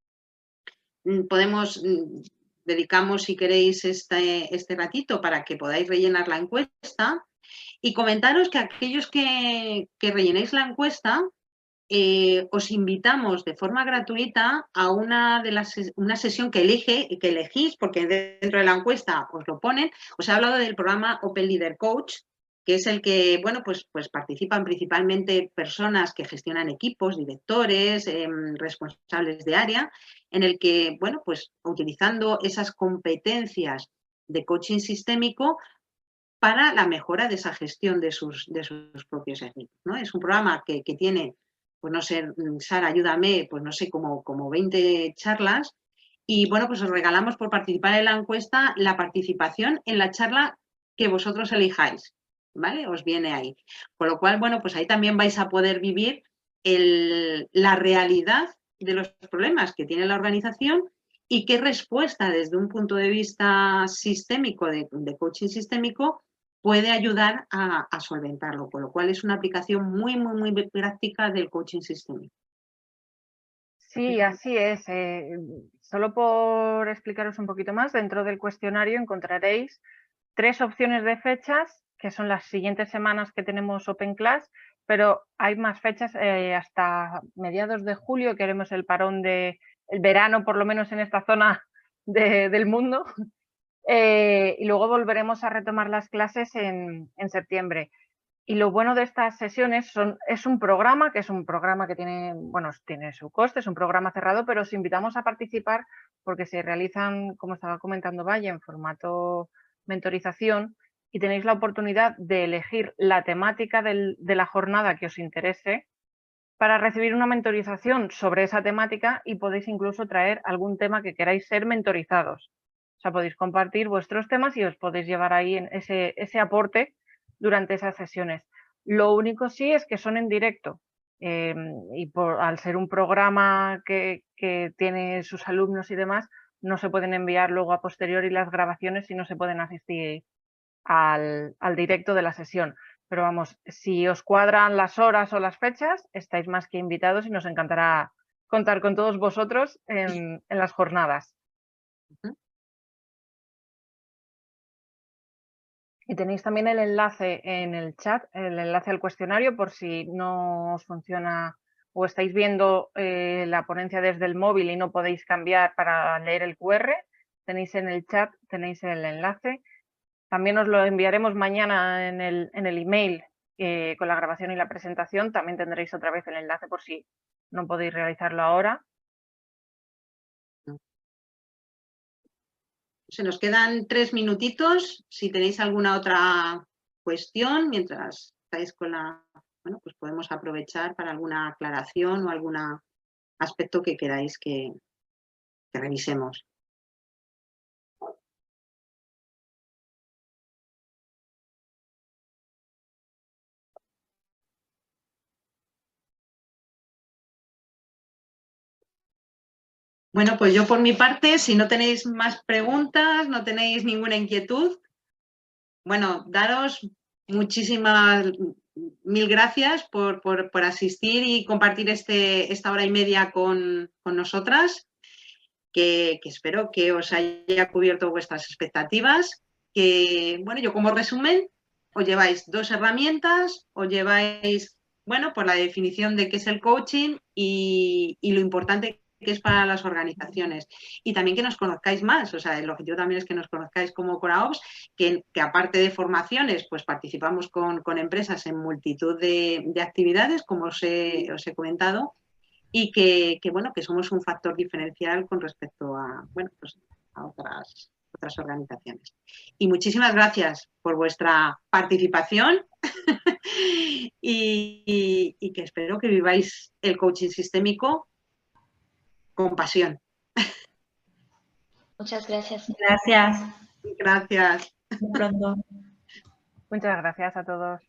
Dedicamos, si queréis, este ratito para que podáis rellenar la encuesta y comentaros que aquellos que rellenéis la encuesta, os invitamos de forma gratuita a una sesión que elegís, porque dentro de la encuesta os lo ponen. Os he hablado del programa Open Leader Coach, que es el que, bueno, pues participan principalmente personas que gestionan equipos, directores, responsables de área, en el que, bueno, pues utilizando esas competencias de coaching sistémico para la mejora de esa gestión de sus propios equipos, ¿no? Es un programa que tiene, pues no sé, Sara, ayúdame, pues no sé, como 20 charlas y, bueno, pues os regalamos por participar en la encuesta la participación en la charla que vosotros elijáis, ¿vale? Os viene ahí. Con lo cual, bueno, pues ahí también vais a poder vivir la realidad de los problemas que tiene la organización y qué respuesta desde un punto de vista sistémico, de coaching sistémico, puede ayudar a solventarlo, con lo cual es una aplicación muy, muy, muy práctica del coaching sistémico. Sí, así es. Solo por explicaros un poquito más, dentro del cuestionario encontraréis 3 opciones de fechas, que son las siguientes semanas que tenemos Open Class, pero hay más fechas hasta mediados de julio, que haremos el parón del verano, por lo menos en esta zona del mundo. Y luego volveremos a retomar las clases en septiembre. Y lo bueno de estas sesiones es un programa que tiene, bueno, tiene su coste, es un programa cerrado, pero os invitamos a participar porque se realizan, como estaba comentando Valle, en formato mentorización y tenéis la oportunidad de elegir la temática de la jornada que os interese para recibir una mentorización sobre esa temática y podéis incluso traer algún tema que queráis ser mentorizados. O sea, podéis compartir vuestros temas y os podéis llevar ahí en ese aporte durante esas sesiones. Lo único sí es que son en directo y al ser un programa que tiene sus alumnos y demás, no se pueden enviar luego a posteriori las grabaciones y no se pueden asistir al directo de la sesión. Pero vamos, si os cuadran las horas o las fechas, estáis más que invitados y nos encantará contar con todos vosotros en las jornadas. Y tenéis también el enlace en el chat, el enlace al cuestionario, por si no os funciona o estáis viendo la ponencia desde el móvil y no podéis cambiar para leer el QR. Tenéis en el chat, tenéis el enlace. También os lo enviaremos mañana en el email con la grabación y la presentación. También tendréis otra vez el enlace por si no podéis realizarlo ahora. Se nos quedan 3 minutitos. Si tenéis alguna otra cuestión, mientras estáis con bueno, pues podemos aprovechar para alguna aclaración o algún aspecto que queráis que revisemos. Bueno, pues yo por mi parte, si no tenéis más preguntas, no tenéis ninguna inquietud, bueno, daros muchísimas mil gracias por asistir y compartir esta hora y media con nosotras, que espero que os haya cubierto vuestras expectativas, que, bueno, yo como resumen, os lleváis 2 herramientas, os lleváis, bueno, por la definición de qué es el coaching y lo importante que es para las organizaciones. Y también que nos conozcáis más, o sea, el objetivo también es que nos conozcáis como CoreOps, que aparte de formaciones, pues participamos con empresas en multitud de actividades, como os he comentado, y que, bueno, que somos un factor diferencial con respecto a, bueno, pues a otras organizaciones. Y muchísimas gracias por vuestra participación y que espero que viváis el coaching sistémico con pasión. Muchas gracias. Gracias. Gracias. Hasta pronto. Muchas gracias a todos.